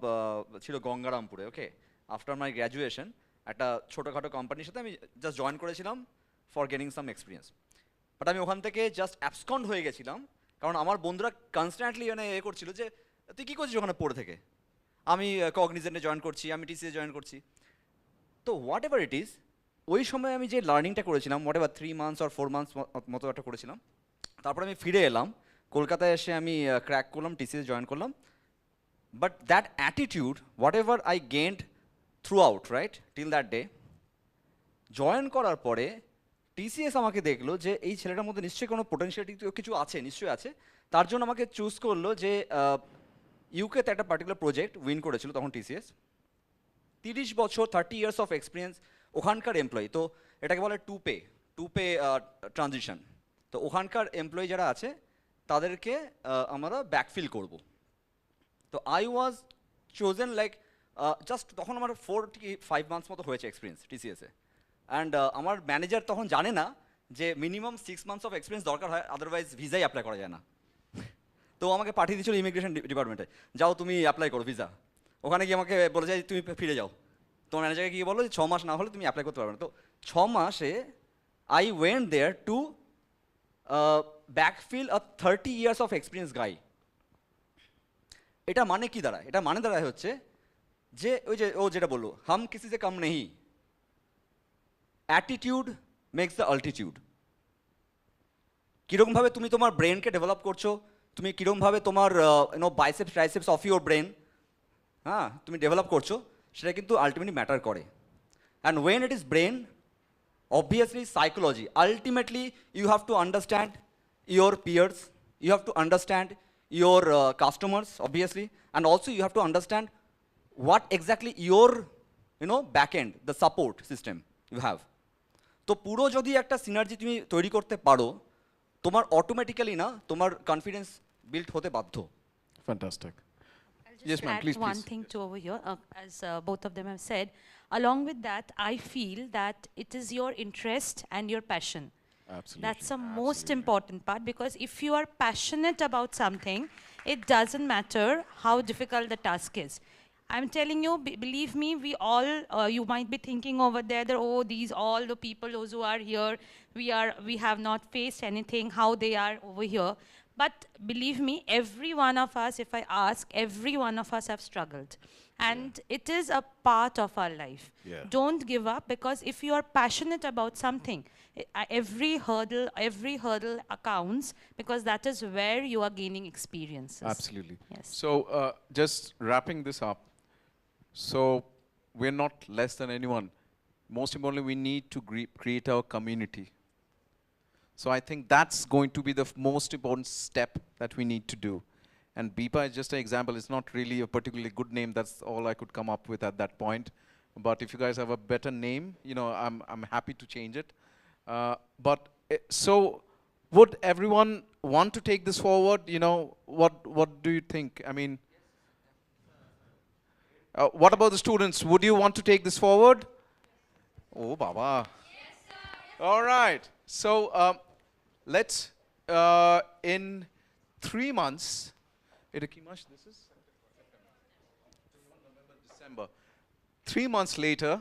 ছিল গঙ্গারামপুরে, ওকে? আফটার মাই গ্র্যাজুয়েশন একটা ছোটোখাটো কোম্পানির সাথে আমি জাস্ট জয়েন করেছিলাম for getting some experience. But আমি ওখান থেকে জাস্ট অ্যাবসকন্ড হয়ে গেছিলাম, কারণ আমার বন্ধুরা কনস্ট্যান্টলি মানে করছিল যে তুই কী করছিস ওখানে পড়ে থেকে? আমি কগনিজেন্টে জয়েন করছি, আমি টিসিএ জয়েন করছি. তো হোয়াট এভার ইট ইজ, ওই সময় আমি যে লার্নিংটা করেছিলাম, what ever 3 months or 4 months মতো একটা করেছিলাম, তারপর আমি ফিরে এলাম কলকাতায়, এসে আমি ক্র্যাক করলাম, টিসিএস জয়েন করলাম. But that attitude, what ever I গেন্ড through out, right, till that day, join করার পরে টিসিএস আমাকে দেখলো যে এই ছেলেটার মধ্যে নিশ্চয়ই কোনো পোটেনশিয়ালিটি কিছু আছে, নিশ্চয়ই আছে. তার জন্য আমাকে চুজ করলো যে ইউকেতে একটা পার্টিকুলার প্রজেক্ট উইন করেছিল তখন টিসিএস. 30 বছর, 30 years অফ এক্সপিরিয়েন্স ওখানকার এমপ্লয়ি. তো এটাকে বলে টু পে ট্রানজিশন. তো ওখানকার এমপ্লয়ি যারা আছে তাদেরকে আমরা ব্যাকফিল করব. তো I was chosen like, just তখন আমার 4-5 months মতো হয়েছে এক্সপিরিয়েন্স টিসিএসে. অ্যান্ড আমার ম্যানেজার তখন জানে না যে মিনিমাম 6 months অফ এক্সপিরিয়েন্স দরকার হয়, আদারওয়াইজ ভিসাই অ্যাপ্লাই করা যায় না. তো আমাকে পাঠিয়ে দিয়েছিল ইমিগ্রেশন ডিপার্টমেন্টে, যাও তুমি অ্যাপ্লাই করো ভিসা. ওখানে গিয়ে আমাকে বলে যায় তুমি ফিরে যাও, তোমার ম্যানেজারকে গিয়ে বলো যে 6 মাস না হলে তুমি অ্যাপ্লাই করতে পারবে না. তো 6 মাসে I went there to backfill a 30 years of experience guy. এটা মানে কি দাঁড়ায়? এটা মানে দাঁড়ায় হচ্ছে যে ওই যে ও যেটা বললো, হাম কিসি সে কম নেই, অ্যাটিটিউড মেক্স দ্য অল্টিটিউড. কীরকমভাবে তুমি তোমার ব্রেনকে ডেভেলপ করছো, তুমি কীরকমভাবে তোমার biceps triceps of your brain, হ্যাঁ, তুমি ডেভেলপ করছো, সেটা কিন্তু আলটিমেটলি ম্যাটার করে. And when it is brain, obviously psychology, ultimately you have to understand your peers, you have to understand your customers, obviously, and also you have to understand what exactly your back end, the support system you have. তো পুরো যদি একটা synergy তুমি তৈরি করতে পারো, তোমার automatically না তোমার কনফিডেন্স বিল্ড হতে বাধ্য। Fantastic. I'll just Yes, ma'am, add please, one please. thing to over here, as both of them have said. Along with that, I feel that it is your interest and your passion. Absolutely. That's the most important part, because if you are passionate about something, it doesn't matter how difficult the task is. I'm telling you, believe me, we all, you might be thinking over there that, oh, these all the people, those who are here, we have not faced anything, how they are over here. But believe me, every one of us, if I ask, every one of us have struggled. And it is a part of our life. Yeah. Don't give up, because if you are passionate about something, every hurdle accounts, because that is where you are gaining experiences. Absolutely. Yes. So just wrapping this up. So we're not less than anyone. Most importantly, we need to create our community. So I think that's going to be the most important step that we need to do. And BIPA is just an example. It's not really a particularly good name. That's all I could come up with at that point. But if you guys have a better name, you know, I'm happy to change it. So would everyone want to take this forward? You know, what do you think? I mean, what about the students? Would you want to take this forward? Oh, Baba. Yes, sir. All right. So let's, in 3 months, this is November, December. 3 months later,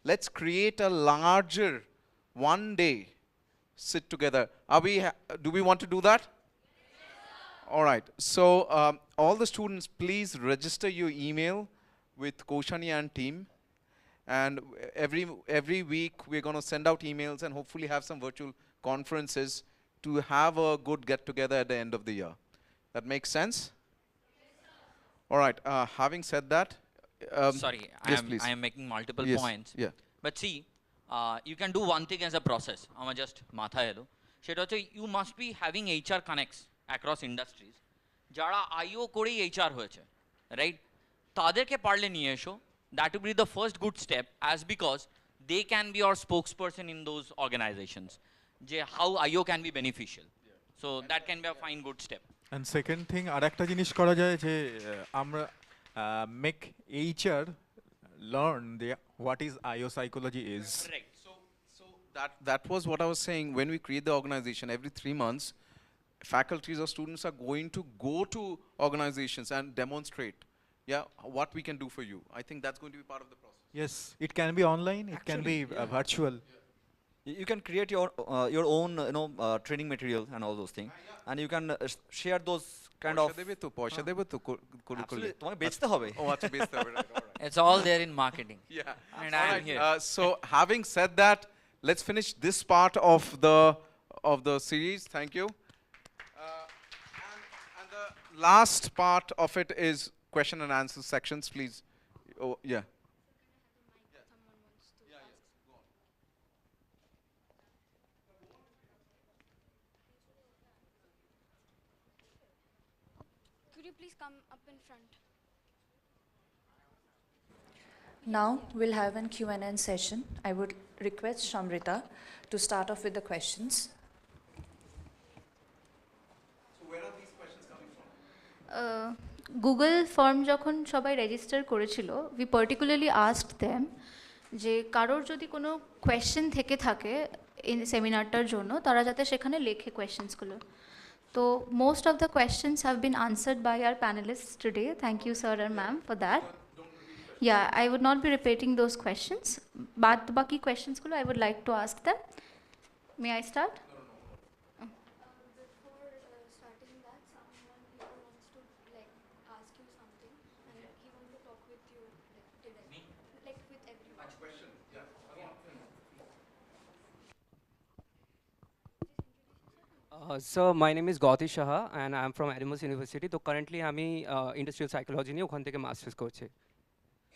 let's create a larger one-day sit together. Do we want to do that? All right. So all the students, please register your email with Koshani and team. And every week we're going to send out emails and hopefully have some virtual conferences to have a good get-together at the end of the year. That makes sense? All right. Having said that, Sorry, yes, please. I am making multiple Yes, points. yeah. But see, you can do one thing as a process. আমার just মাথায় এলো সেটা হচ্ছে you must be having HR connects across industries যারা IO করেই HR হয়েছে, right? তাদেরকে পারলে নিয়ে এসো. That would be the first good step, as because they can be our spokesperson in those organizations. যে how IO can be beneficial. So that can be a fine good step. And second thing, আরেকটা জিনিস করা যায় যে আমরা make HR learn what is IO psychology is. Right. So that was what I was saying. When we create the organization, every 3 months, faculties or students are going to go to organizations and demonstrate, what we can do for you. I think that's going to be part of the process. Yes, it can be online, it can be virtual. You can create your own training material and all those things, and you can share those kind of. পয়সা দেবে তো Absolutely, তোমাকে বেচতে হবে। ও আচ্ছা বেচতে হবে, right, all right. It's all there in marketing. Yeah. And All I'm right, here. so having said that, let's finish this part of the series. Thank you. And the last part of it is question and answer sections, please. Oh, yeah. Could you please come up in front? Now we'll have a Q&A session. I would request Shamrita to start off with the questions. So where are these questions coming from? Google form যখন সবাই register করেছিল, we particularly asked them যে কারোর যদি কোনো question থেকে থাকে এই সেমিনারটার জন্য, তারা যাতে সেখানে লেখে কোয়েশ্চেন্সগুলো। তো most of the questions have been answered by our panellists today. Thank you sir আর ma'am for that. Yeah, I would not be repeating those questions. But the baki questions gulo I would like to ask them. May I start? Before starting that, someone here wants to ask you something, and he wants to talk with you directly, with everyone. Question. Yeah. So my name is Gauti Shah and I am from Arimus University. So currently আমি industrial psychology নিয়ে ওখান থেকে masters করছি।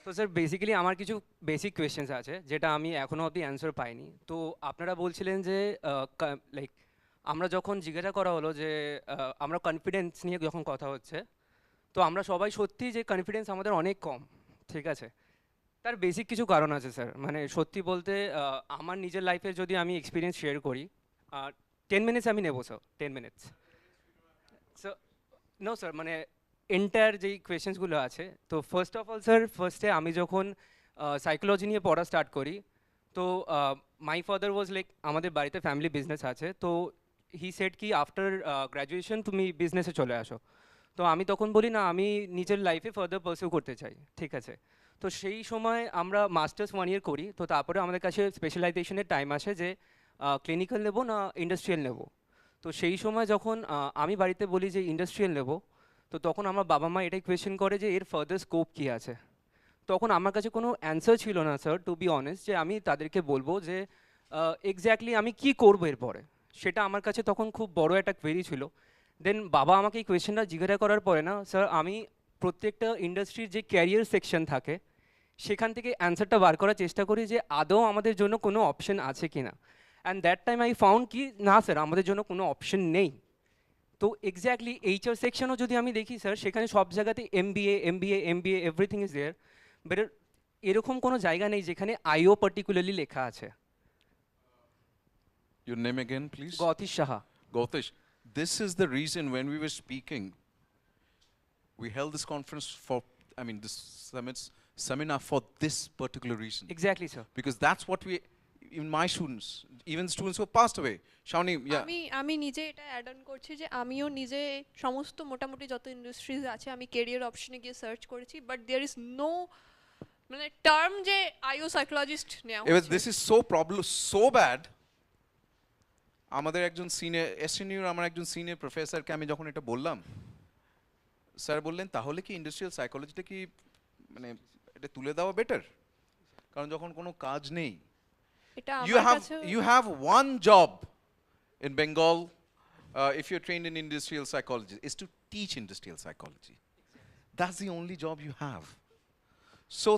তো sir basically আমার কিছু basic questions আছে যেটা আমি এখনও অবধি অ্যান্সার পাইনি। তো আপনারা বলছিলেন যে লাইক আমরা যখন জিজ্ঞাসা করা হলো যে আমরা কনফিডেন্স নিয়ে যখন কথা হচ্ছে, তো আমরা সবাই সত্যি যে কনফিডেন্স আমাদের অনেক কম, ঠিক আছে। তার বেসিক কিছু কারণ আছে স্যার। মানে সত্যি বলতে আমার নিজের লাইফের যদি আমি এক্সপিরিয়েন্স শেয়ার করি, 10 মিনিটস আমি নেবো sir 10 minutes sir no sir মানে এন্টায়ার যেই কোয়েশ্চেন্সগুলো আছে তো ফার্স্ট অফ অল স্যার ফার্স্টে আমি যখন সাইকোলজি নিয়ে পড়া স্টার্ট করি তো মাই ফাদার ওয়াজ লাইক আমাদের বাড়িতে ফ্যামিলি বিজনেস আছে তো হি সেড কি আফটার গ্র্যাজুয়েশন তুমি বিজনেসে চলে আসো তো আমি তখন বলি না আমি নিজের লাইফে ফার্দার পারসিউ করতে চাই ঠিক আছে তো সেই সময় আমরা মাস্টার্স 1 ইয়ার করি তো তারপরে আমাদের কাছে স্পেশালাইজেশনের টাইম আসে যে ক্লিনিক্যাল নেবো না ইন্ডাস্ট্রিয়াল নেবো তো সেই সময় যখন আমি বাড়িতে বলি যে ইন্ডাস্ট্রিয়াল নেবো তো তখন আমার বাবা মা এটাই কোয়েশ্চেন করে যে এর ফার্দার স্কোপ কী আছে তখন আমার কাছে কোনো অ্যান্সার ছিল না স্যার টু বি অনেস্ট যে আমি তাদেরকে বলবো যে এক্স্যাক্টলি আমি কি করবো এরপরে সেটা আমার কাছে তখন খুব বড় একটা কোয়েরি ছিল দেন বাবা আমাকে এই কোয়েশ্চেনটা জিজ্ঞাসা করার পরে না স্যার আমি প্রত্যেকটা ইন্ডাস্ট্রির যে ক্যারিয়ার সেকশন থাকে সেখান থেকে অ্যান্সারটা বার করার চেষ্টা করি যে আদৌ আমাদের জন্য কোনো অপশন আছে কি না and that time I found কি না স্যার আমাদের জন্য কোনো অপশন নেই তো এক্স্যাক্টলি এইচআর সেকশনও যদি আমি দেখি স্যার সেখানে সব জায়গাতে MBA everything is there but এরকম কোনো জায়গা নেই যেখানে আইও পার্টিকুলারলি লেখা আছে Your name again, please? Gatish Saha Gautish, this is the reason when we were speaking, we held this conference for, I mean, this seminar for this particular reason. Exactly sir Because that's what we, even my students, even students who have passed away, Shawnee, yeah. আমি নিজে এটা add on করছি যে আমিও নিজে সমস্ত মোটামুটি যত ইন্ডাস্ট্রিজ আছে আমি কেরিয়ার অপশনে গিয়ে সার্চ করেছি বাট দেয়ার ইজ নো মানে টার্ম যে আইও সাইকোলজিস্ট নেওয়া This is so problem, so bad. আমাদের একজন সিনিয়র এসএনইউর আমার একজন সিনিয়র প্রফেসরকে আমি যখন এটা বললাম স্যার বললেন তাহলে কি ইন্ডাস্ট্রিয়াল সাইকোলজিটা কি মানে এটা তুলে দেওয়া বেটার কারণ যখন কোনো কাজ নেই এটা you আমার have কাছে you have one job in Bengal if you're trained in industrial psychology is to teach industrial psychology. That's the only job you have. So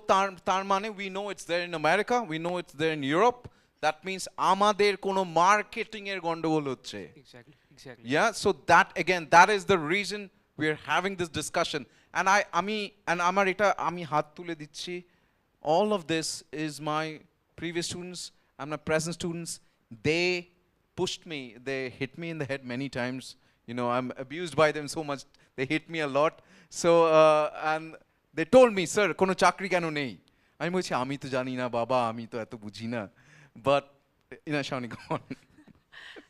tar mane we know it's there in America, we know it's there in Europe. That means amader kono marketing er gondogol hocche. Exactly Yeah, so that again, that is the reason we are having this discussion. And amar eta ami hat tule dicchi. All of this is my previous students and my present students. They pushed me, they hit me in the head many times. You know, I'm abused by them so much. They hit me a lot. So and they told me, sir, kono chakri keno nei. আমি বলছি আমি তো জানি না বাবা আমি তো এত বুঝি না but Ina Shaoni go on.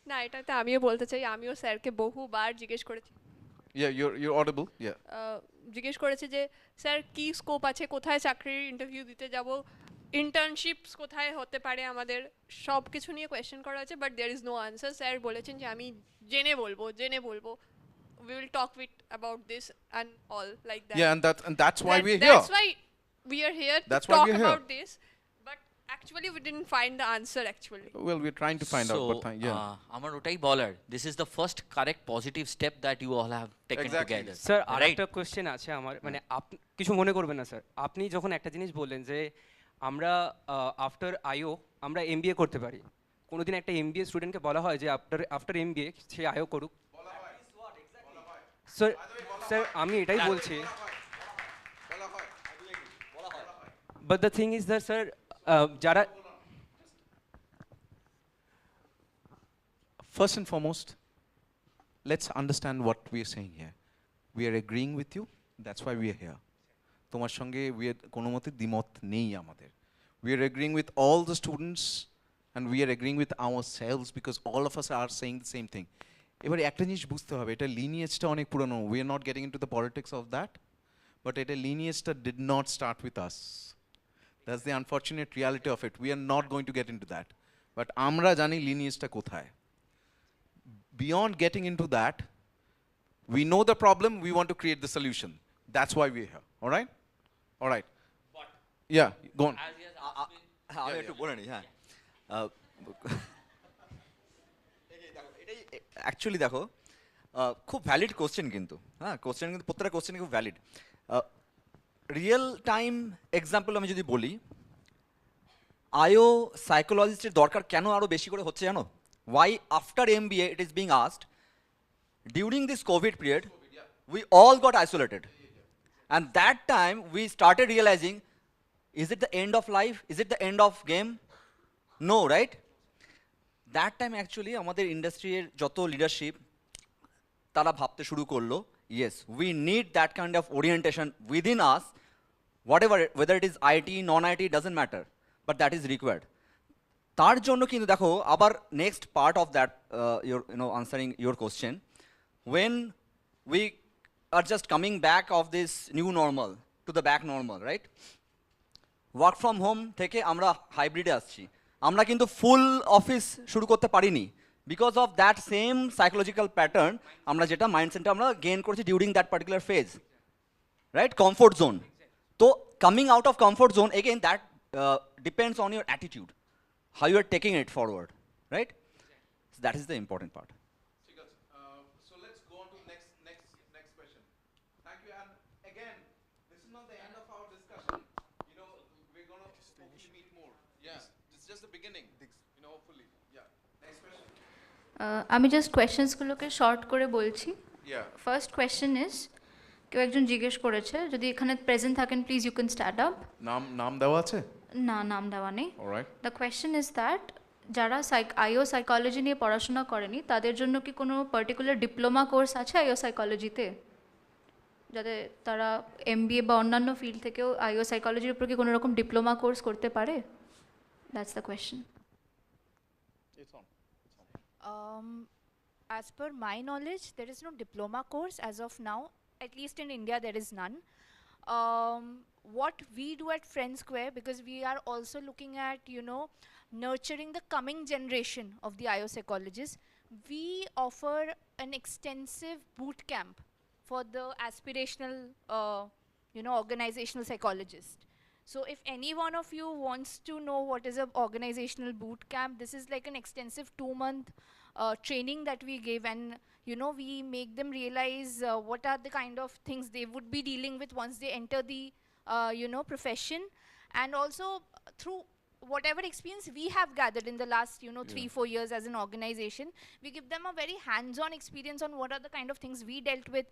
না এটাতে আমিও বলতে চাই আমিও স্যারকে বহুবার জিজ্ঞেস করেছি Yeah, you're audible. Yeah. জিজ্ঞেস করেছি যে স্যার কি স্কোপ আছে কোথায় চাকরির ইন্টারভিউ দিতে যাব ইন্টার্নশিপস কোথায় হতে পারে আমাদের সব কিছু নিয়ে কোয়েশ্চেন করা আছে but there is no answer sir বলেছেন যে আমি জেনে বলবো we will talk with about this and all like that. Yeah, and that's why we're here. That's why we are here That's to why talk we're here. about this. But actually, we didn't find the answer. Actually, Well, we're trying to find out what time. Yeah. আমার ওটাই বলার this is the first correct positive step that you all have taken Exactly. Together sir আরেকটা question আছে আমার মানে কিছু মনে করবেন না স্যার আপনি যখন একটা জিনিস বললেন যে আমরা আফটার আইও আমরা এমবিএ করতে পারি কোনোদিন একটা এমবিএ স্টুডেন্টকে বলা হয় যে আফটার এমবিএ সে আইও করুক স্যার স্যার আমি এটাই বলছি but the thing is that sir যারা First and foremost, let's understand what we are saying here. We are agreeing with you. That's why we are here. তোমার সঙ্গে we are কোনো মতে দ্বিমত নেই আমাদের. We are agreeing with all the students and we are agreeing with ourselves because all of us are saying the same thing. এবার একটা জিনিস বুঝতে হবে এটা লিনিয়েজটা অনেক পুরনো. We are not getting into the politics of that. But এটা লিনিয়েজটা did not start with us. That's the unfortunate reality of it. We are not going to get into that. But আমরা জানি লিনিয়েজটা কোথায়. Beyond getting into that, we know the problem, we want to create the solution. That's why we're here. All right? All right. Yeah, go on. আমি একটু বলে নিই হ্যাঁ actually দেখো খুব ভ্যালিড কোশ্চেন কিন্তু হ্যাঁ কোশ্চেন কিন্তু প্রত্যেকটা কোশ্চেন খুব ভ্যালিড রিয়েল টাইম এক্সাম্পল আমি যদি বলি আইও সাইকোলজিস্টের দরকার কেন আরও বেশি করে হচ্ছে জানো why after MBA it is being asked during this COVID period we all got isolated and that time we started realizing is it the end of life is it the end of game no right that time actually আমাদের ইন্ডাস্ট্রির যত leadership তারা ভাবতে শুরু করলো, yes we need that kind of orientation within us, whatever, whether it is IT, non-IT, doesn't matter, but that is required. তার জন্য কিন্তু দেখো আবার next part of that your answering your question, when we are just coming back of this new normal to the back normal, right? Work from home থেকে আমরা হাইব্রিডে আসছি, আমরা কিন্তু ফুল অফিস শুরু করতে পারিনি because of that same psychological pattern, আমরা যেটা মাইন্ডসেটটা আমরা গেইন করেছি during that particular phase, right? Comfort zone. তো coming out of comfort zone, again that depends on your attitude, how you are taking it forward, right? So that is the important part. So let's go on to next question. Thank you. And again, this is not the end of our discussion. We're gonna hopefully meet more. Yeah, it's just the beginning. Hopefully. Yeah. Next question. আমি just কোয়েশ্চেন্সগুলোকে short করে বলছি। Yeah. First question is, কেউ একজন জিজ্ঞেস করেছে, যদি এখানে present থাকেন please you can stand up. নাম দেওয়া আছে? না, নাম দেওয়া নেই। Alright. The question is that যারা আইও সাইকোলজি নিয়ে পড়াশোনা করেনি তাদের জন্য কি কোনো পার্টিকুলার ডিপ্লোমা কোর্স আছে আইও সাইকোলজিতে, যাতে তারা MBA বা অন্যান্য ফিল্ড থেকেও আইও সাইকোলজির উপর কি কোনো রকম ডিপ্লোমা কোর্স করতে পারে? That's the question. It's on. As per my knowledge, there is no diploma course as of now. At least in India, there is none. What we do at Friends Square, because we are also looking at, nurturing the coming generation of the IO psychologists, we offer an extensive boot camp for the aspirational, organizational psychologist. So if any one of you wants to know what is an organizational boot camp, this is like an extensive 2-month training that we give, and we make them realize what are the kind of things they would be dealing with once they enter the profession, and also through whatever experience we have gathered in the last 3-4 years as an organization, we give them a very hands-on experience on what are the kind of things we dealt with,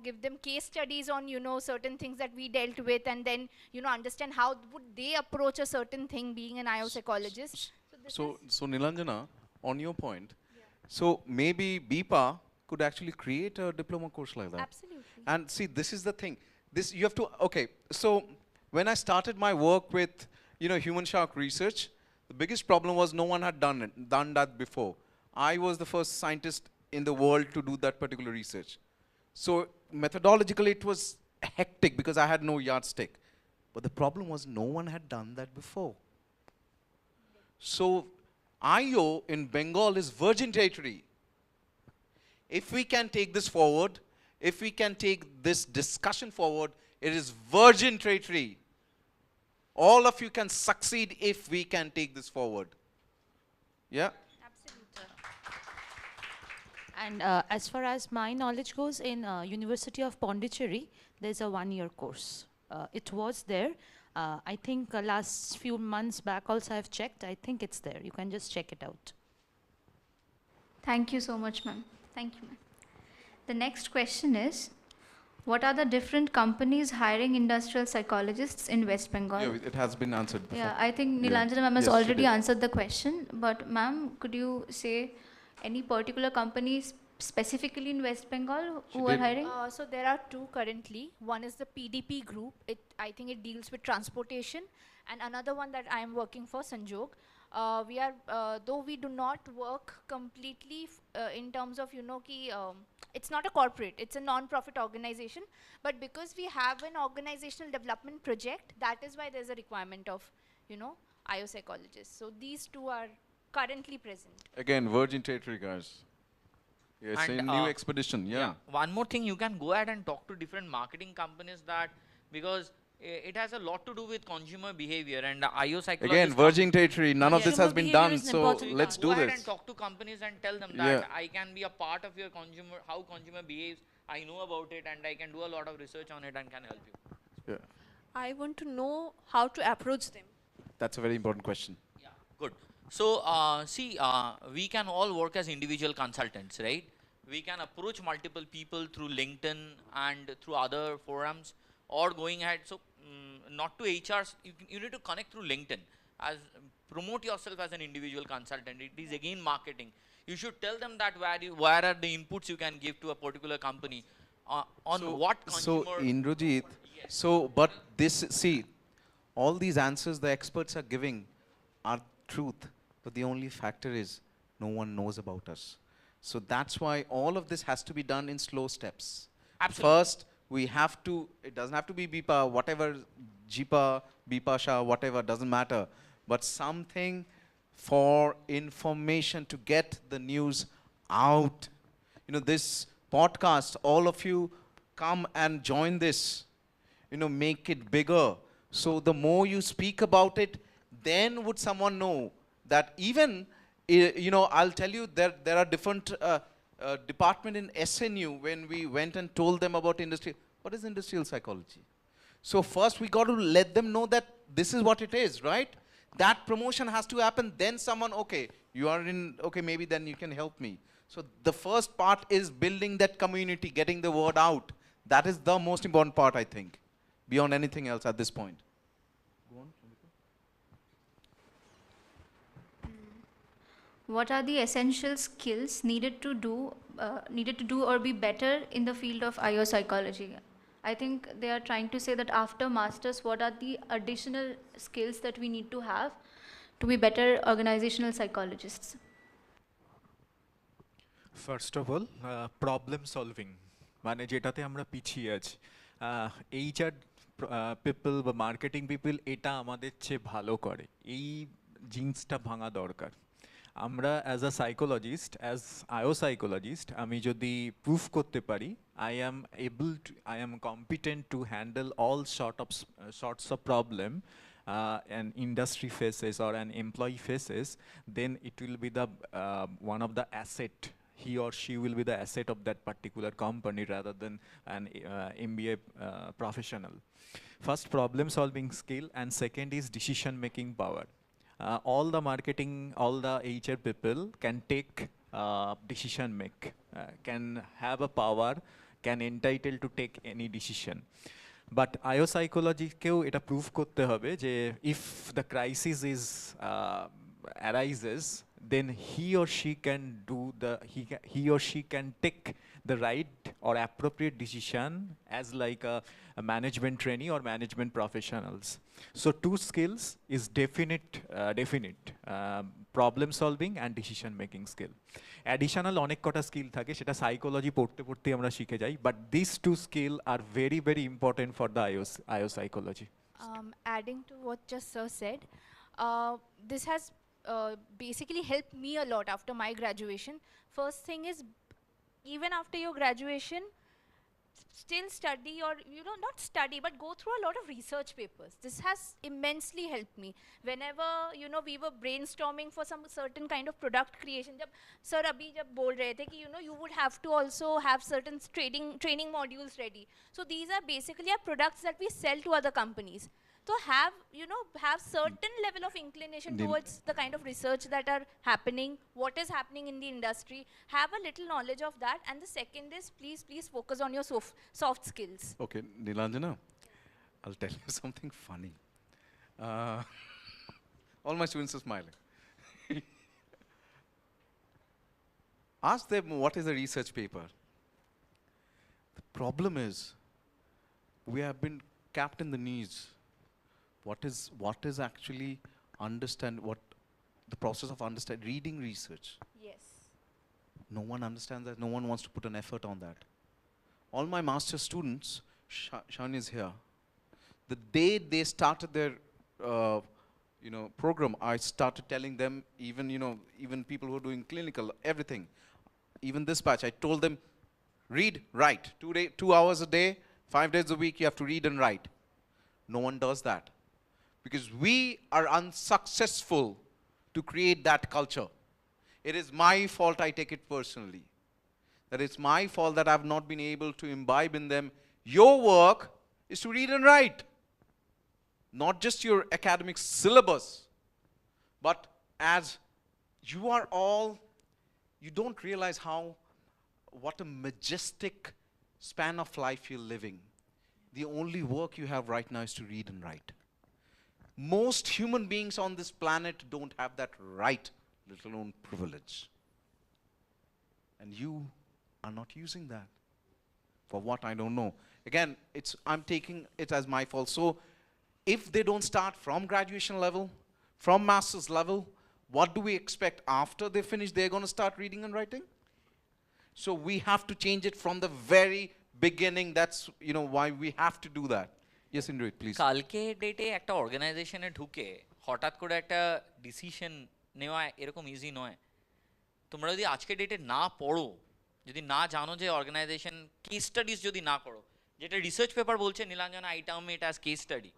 give them case studies on certain things that we dealt with, and then understand how would they approach a certain thing being an IO psychologist. So Nilanjana, on your point, so maybe BIPA could actually create a diploma course like that. Absolutely. And see, this is the thing. This you have to, okay, so when I started my work with, human shark research, the biggest problem was no one had done that before. I was the first scientist in the world to do that particular research. So methodologically it was hectic because I had no yardstick. But the problem was no one had done that before. So IO in Bengal is virgin territory. If we can take this forward, if we can take this discussion forward, it is virgin territory. All of you can succeed if we can take this forward. Yeah? Absolutely. And as far as my knowledge goes, in University of Pondicherry, there's a 1-year course. It was there. I think last few months back also I've checked. I think it's there. You can just check it out. Thank you so much, ma'am. Thank you, ma'am. The next question is, what are the different companies hiring industrial psychologists in West Bengal? Yeah, it has been answered before. Yeah, I think Nilanjana ma'am has Yes, she already did. answered the question. But ma'am, could you say any particular companies specifically in West Bengal She who are did. hiring? So there are two currently. One is the PDP group. I think it deals with transportation, and another one that I am working for, Sanjog. We are, though we do not work completely in terms of, it's not a corporate, it's a non-profit organization, but because we have an organizational development project, that is why there's a requirement of, IO psychologists. So these two are currently present. Again, virgin territory, guys. Yes, And, a new expedition, yeah. One more thing, you can go ahead and talk to different marketing companies that, because it has a lot to do with consumer behavior, and the IO psychology. Again, virgin territory, none of this has Consumer been behavior done, is an so important let's Go do ahead and this. talk to companies and tell them that Yeah. I can be a part of your how consumer behaves. I know about it, and I can do a lot of research on it and can help you. Yeah, I want to know how to approach them. that's a very important question. Yeah, good. So, see, we can all work as individual consultants, right? We can approach multiple people through LinkedIn and through other forums, or going ahead. So, not to HRs, you need to connect through LinkedIn. as promote yourself as an individual consultant. It is again marketing. You should tell them that where are the inputs you can give to a particular company on what So consumer. Indrajit, so but this, see, all these answers the experts are giving are truth, but the only factor is no one knows about us. So that's why all of this has to be done in slow steps. Absolutely. First, we have to, it doesn't have to be BIPA, whatever, JIPA, BIPASHA, whatever, doesn't matter. But something for information to get the news out. You know, this podcast, all of you come and join this, you know, make it bigger. So the more you speak about it, then would someone know that even, you know, I'll tell you there are different department in SNU when we went and told them about industry. What is industrial psychology? So first we got to let them know that this is what it is, right? That promotion has to happen. Then someone, okay, you are in, okay, maybe then you can help me. So the first part is building that community, getting the word out. That is the most important part, I think, beyond anything else at this point. What are the essential skills needed to do or be better in the field of IO psychology? I think they are trying to say that after masters, what are the additional skills that we need to have to be better organizational psychologists? First of all problem solving, মানে যেটাতে আমরা পিছিয়ে আছি, HR people বা marketing people এটা আমাদের চেয়ে ভালো করে, এই জিন্সটা ভাঙা দরকার। আমরা as a psychologist, as IO psychologist, আমি যদি প্রুফ করতে পারি I am competent to handle all sorts of problem an industry faces or an employee faces, then it will be the one of the asset. He or she will be the asset of that particular company rather than an MBA professional. First, problem solving skill, and second is decision making power. All the marketing, all the HR people can take decision can have a power, can entitle to take any decision. But IO psychology কেও এটা prove করতে হবে যে if the crisis is arises, then he or she can take the right or appropriate decision as like a management trainee or management professionals. So two skills is definite problem solving and decision making skill. Additional অনেক কটা skill থাকে, সেটা psychology পড়তে পড়তে আমরা শিখে যাই, but these two skill are very very important for the IO psychology. Adding to what just sir said, this has basically helped me a lot after my graduation. First thing is, even after your graduation, still study, or not study but go through a lot of research papers. This has immensely helped me whenever we were brainstorming for some certain kind of product creation. Jab sir abhi jab bol rahe the ki you would have to also have certain training modules ready. So these are basically our products that we sell to other companies. So have certain level of inclination towards the kind of research that are happening, what is happening in the industry. Have a little knowledge of that. And the second is, please focus on your soft skills. Okay, Nilanjana, I'll tell you something funny. All my students are smiling. Ask them what is a research paper. The problem is we have been capped in the knees. What is actually what the process of reading research. Yes. No one understands that. No one wants to put an effort on that. All my master students, Shan is here. The day they started their program, I started telling them, even people who are doing clinical, everything, even this batch, I told them, read, write. 2 hours a day, 5 days a week, you have to read and write. No one does that. Because we are unsuccessful to create that culture. It is my fault, I take it personally. That it's my fault that I've not been able to imbibe in them. Your work is to read and write. Not just your academic syllabus, but as you are all, you don't realize what a majestic span of life you're living. The only work you have right now is to read and write. Most human beings on this planet don't have that right, let alone privilege. And you are not using that. For what, I don't know. Again, I'm taking it as my fault. So if they don't start from graduation level, from master's level, what do we expect after they finish? They're going to start reading and writing? So we have to change it from the very beginning. That's, why we have to do that. Yes, Indrit, please. কালকে ডেটে একটা অর্গানাইজেশনে ঢুকে হঠাৎ করে একটা decision নেওয়া এরকম ইজি নয়। তোমরা যদি আজকে ডেটে না পড়ো, যদি না জানো যে অর্গানাইজেশন কেস স্টাডিজ যদি না করো, যেটা রিসার্চ পেপার বলছে Nilanjana I term it as case study,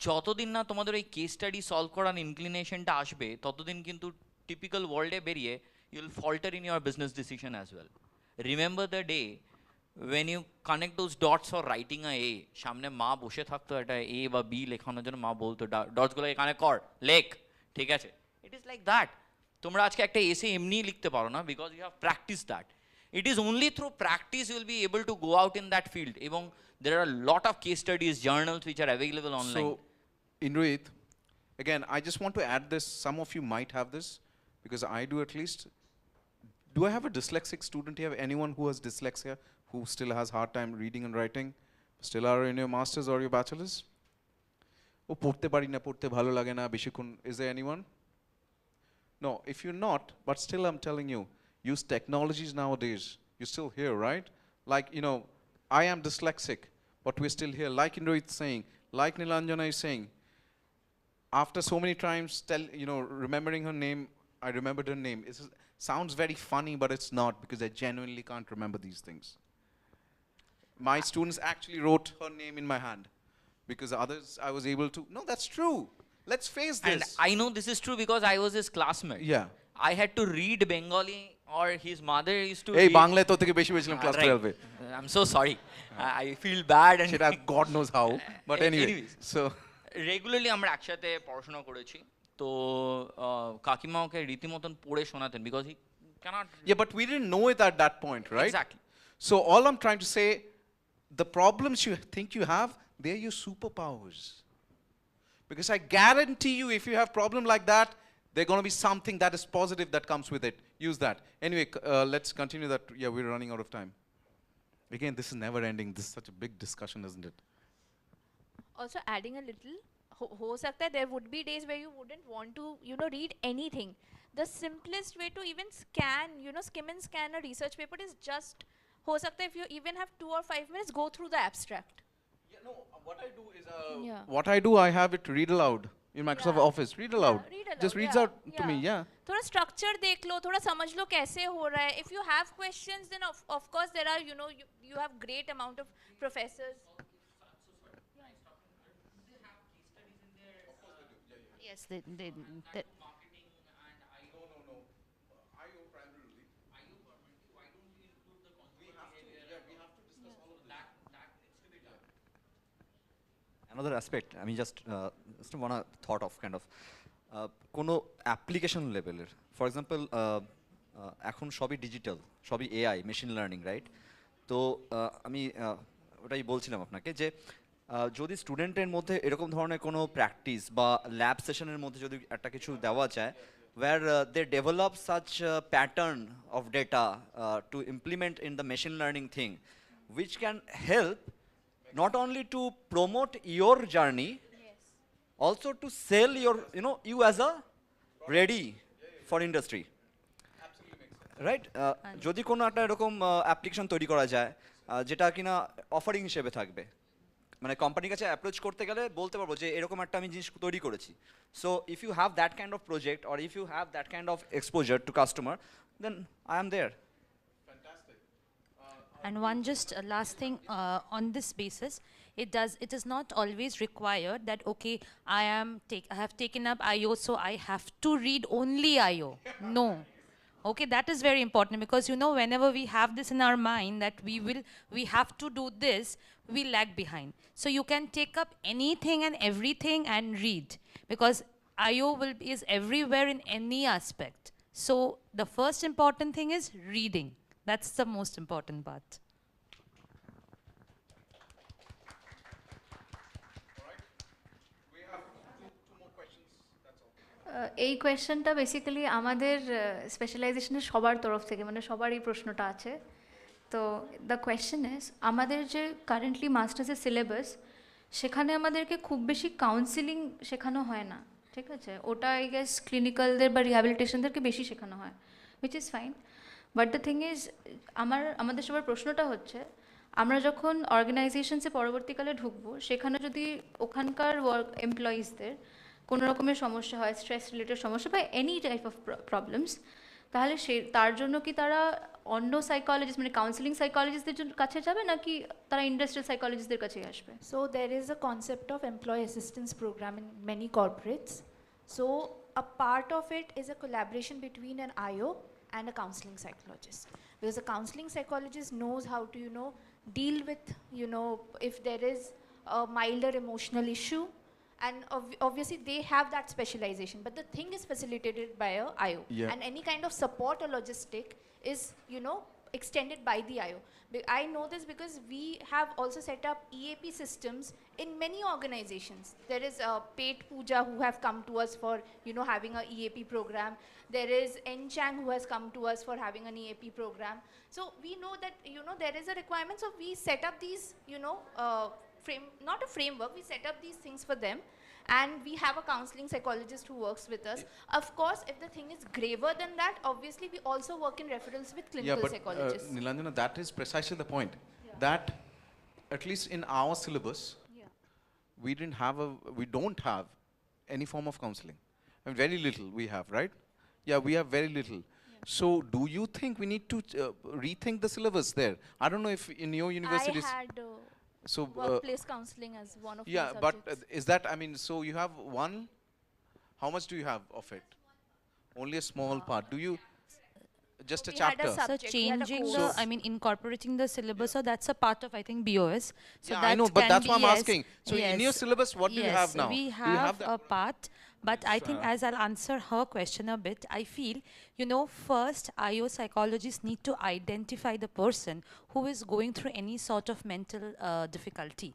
যতদিন না তোমাদের ওই কেস স্টাডি সলভ করার ইনক্লিনেশনটা আসবে ততদিন কিন্তু টিপিক্যাল ওয়ার্ল্ডে বেরিয়ে you will falter in your business decision as well. Remember the day when you connect those dots for writing a A, সামনে মা বসে থাকতো একটা A বা B লেখানোর জন্য, মা বলতো ডটসগুলো এখানে কর, লেখ, ঠিক আছে? It is like that. তোমরা আজকে একটা এসে এমনি লিখতে পারো না, because you have practice that. It is only through practice you will be able to go out in that field, এবং there are lot of case studies, journals which are available online. So, Indrit, again, I just want to add this. Some of you might have this, because I do at least. Do I have a dyslexic student here? Anyone who has dyslexia, who still has hard time reading and writing? Still are in your masters or your bachelors? Oh, পড়তে পারি না, পড়তে ভালো লাগে না, বেশিক্ষণ. Is there anyone? No, if you're not, but still I'm telling you, use technologies nowadays. You're still here, right? Like, I am dyslexic, but we're still here. Like Indrit is saying, like Nilanjana is saying, after so many times remembering her name, I remembered her name. It sounds very funny, but it's not, because I genuinely can't remember these things. My students actually wrote her name in my hand, because others I was able to. No, that's true. Let's face this. And I know this is true because I was his classmate. Yeah. I had to read Bengali, or his mother used to Hey, read. Bangla to থেকে বেশি পেয়েছিলাম class 12 A. I'm so sorry. I feel bad, and সেটা God knows how. But anyway, Anyways. so regularly আমরা একসাথে পড়াশোনা করেছি, তো কাকিমা ওকে রীতিমতন পড়ে শোনাতেন, because he can't. yeah, but we didn't know it at that point, right? Exactly. So all I'm trying to say, the problems you think you have, they're your superpowers. Because I guarantee you, if you have problem like that, there's going to be something that is positive that comes with it. Use that. Anyway, let's continue that. Yeah, we're running out of time. Again, this is never ending. This is such a big discussion, isn't it? Also adding a little, ho sakta hai there would be days where you wouldn't want to read anything. The simplest way to even scan, skim and scan a research paper is just, ho sakta hai if you even have 2 or 5 minutes, go through the abstract. Yeah, no, what I do is, Yeah. what I do, I have it read aloud in Microsoft Yeah. Office. Read aloud. read aloud, Just reads yeah, out to me, yeah. थोड़ा structure देख लो, थोड़ा समझ लो कैसे हो रहा है. If you have questions, then of course there are, you have great amount of professors. Yes, they another aspect, I mean, just one thought of kind of কোনো application লেভেলের, ফর এক্সাম্পল এখন সবই ডিজিটাল, সবই AI, machine learning, right? তো আমি ওটাই বলছিলাম আপনাকে যে যদি স্টুডেন্টের মধ্যে এরকম ধরনের কোনো প্র্যাকটিস বা ল্যাব সেশনের মধ্যে যদি একটা কিছু দেওয়া যায়, where they develop such a pattern of data to implement in the machine learning thing, which can help not only to promote your journey, also to sell your, you as a ready for industry. Right? যদি কোনো একটা এরকম application তৈরি করা যায় যেটা কিনা offering হিসেবে থাকবে, মানে কোম্পানির কাছে অ্যাপ্রোচ করতে গেলে বলতে পারবো যে এরকম একটা আমি জিনিস তৈরি করেছি। So if you have that kind of project, or if you have that kind of exposure to customer, then I am there. And one just last thing on this basis, it is not always required that okay, I have taken up IO, so I have to read only IO. No. Okay, that is very important, because whenever we have this in our mind that we have to do this, we lag behind. So you can take up anything and everything and read, because IO is everywhere in any aspect. So the first important thing is reading. That's the most important part. এই কোয়েশ্চেনটা basically আমাদের স্পেশালাইজেশনের সবার তরফ থেকে, মানে সবার এই প্রশ্নটা আছে। তো দ্য কোয়েশ্চেন ইজ, আমাদের যে কারেন্টলি মাস্টার্সের সিলেবাস, সেখানে আমাদেরকে খুব বেশি কাউন্সিলিং শেখানো হয় না, ঠিক আছে? ওটা আই গেস ক্লিনিক্যালদের বা রিহ্যাবিলিটেশনদেরকে বেশি শেখানো হয়, which is fine. But the thing is, আমাদের সবার প্রশ্নটা হচ্ছে, আমরা যখন অর্গানাইজেশনসে পরবর্তীকালে ঢুকবো, সেখানে যদি ওখানকার ওয়ার্ক এমপ্লয়িজদের কোনো রকমের সমস্যা হয়, স্ট্রেস রিলেটেড সমস্যা বা এনি টাইপ অফ প্রবলেমস, তাহলে তার জন্য কি তারা অন্য সাইকোলজিস্ট মানে কাউন্সিলিং সাইকোলজিস্টদের কাছে যাবে, নাকি তারা ইন্ডাস্ট্রিয়াল সাইকোলজিস্টদের কাছেই আসবে? So there is a concept of employee assistance program in many corporates. So a part of it is a collaboration between an IO and a counseling psychologist, because a counseling psychologist knows how to, deal with, if there is a milder emotional issue, and obviously they have that specialization, but the thing is facilitated by a IO. Yeah. And any kind of support or logistic is, extended by the IO. I know this because we have also set up EAP systems in many organizations. There is Pet Puja who have come to us for, having a EAP program. There is Enchang who has come to us for having an EAP program. So we know that, there is a requirement, so we set up these, not a framework, we set up these things for them, and we have a counseling psychologist who works with us. Of course, if the thing is graver than that, obviously we also work in referrals with clinical psychologists. Nilanjana, that is precisely the point. That at least in our syllabus, we don't have any form of counseling. I mean, very little we have, right? Yeah, we have very little. So do you think we need to rethink the syllabus there? I don't know if in your universities. I had So workplace counseling as one of my yeah, subjects. but is that, I mean, so you have one, how much do you have of it? Only a small part. Do you, just a we had a chapter? So subject, we had a changing course. incorporating the syllabus, so that's a part of, I think, BOS. So Yeah, I that know, but can that's why be, I'm yes, asking. So in your yes, syllabus, what do you have yes, now? we Do you have that? a part, but I think as I'll answer her question a bit, I feel, first IO psychologists need to identify the person who is going through any sort of mental difficulty,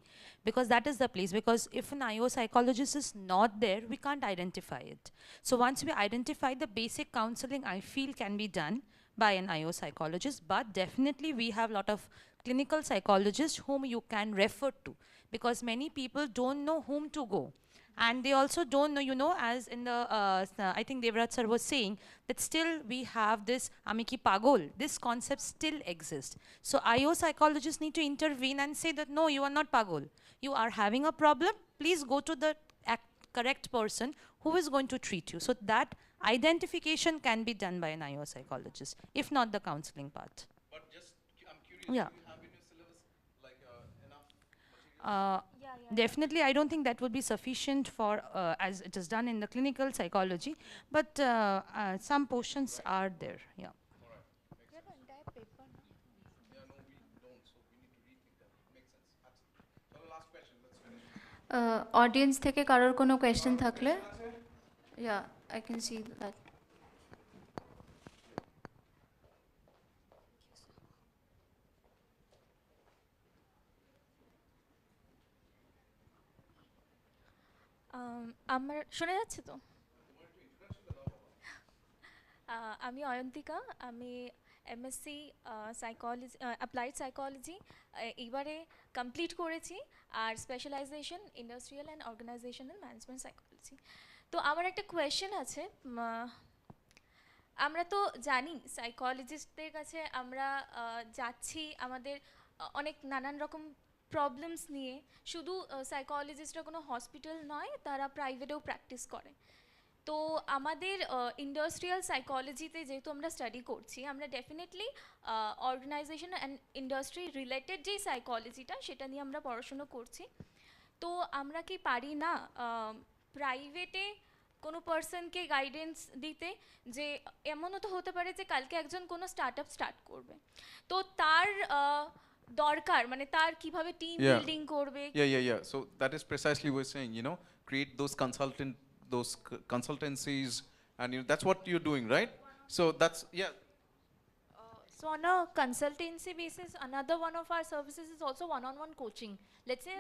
because that is the place. Because if an IO psychologist is not there, we can't identify it. So once we identify, the basic counseling, I feel, can be done by an IO psychologist, but definitely we have a lot of clinical psychologists whom you can refer to, because many people don't know whom to go. And they also don't know, as in the, I think Devrat sir was saying, that still we have this Amiki Pagol, this concept still exists. So IO psychologists need to intervene and say that, no, you are not Pagol. You are having a problem, please go to the correct person who is going to treat you. So that identification can be done by an IO psychologist, if not the counseling part. But just, I'm curious, Yeah. do you have in your syllabus like enough material? Definitely, I don't think that would be sufficient for, as it is done in the clinical psychology, but some portions are there, yeah. Audience থেকে কারোর কোনো question থাকলে, yeah, I can see that. আমার শোনা যাচ্ছে তো? আমি অয়ন্তিকা, আমি এমএসসি সাইকোলজি, অ্যাপ্লাইড সাইকোলজি এইবারে কমপ্লিট করেছি, আর specialisation industrial and organisational management psychology. তো আমার একটা কোয়েশ্চেন আছে, আমরা তো জানি সাইকোলজিস্টদের কাছে আমরা যাচ্ছি আমাদের অনেক নানান রকম প্রবলেমস নিয়ে। শুধু সাইকোলজিস্টরা কোনো হসপিটাল নয়, তারা প্রাইভেটেও প্র্যাকটিস করে। তো আমাদের ইন্ডাস্ট্রিয়াল সাইকোলজিতে যেহেতু আমরা স্টাডি করছি, আমরা definitely organization and industry related যেই সাইকোলজিটা, সেটা নিয়ে আমরা পড়াশুনো করছি। তো আমরা কি পারি না প্রাইভেটে কোনো পার্সনকে গাইডেন্স দিতে, যে এমনও তো হতে পারে যে কালকে একজন কোনো স্টার্ট করবে, তো তার দরকার মানে তার কিভাবে টিম বিল্ডিং করবে। Yeah. So that is precisely what we're saying, create those consultancies, and that's what you're doing, right? So that's, yeah. So on a consultancy basis, another one of our services is also one-on-one coaching. Let's say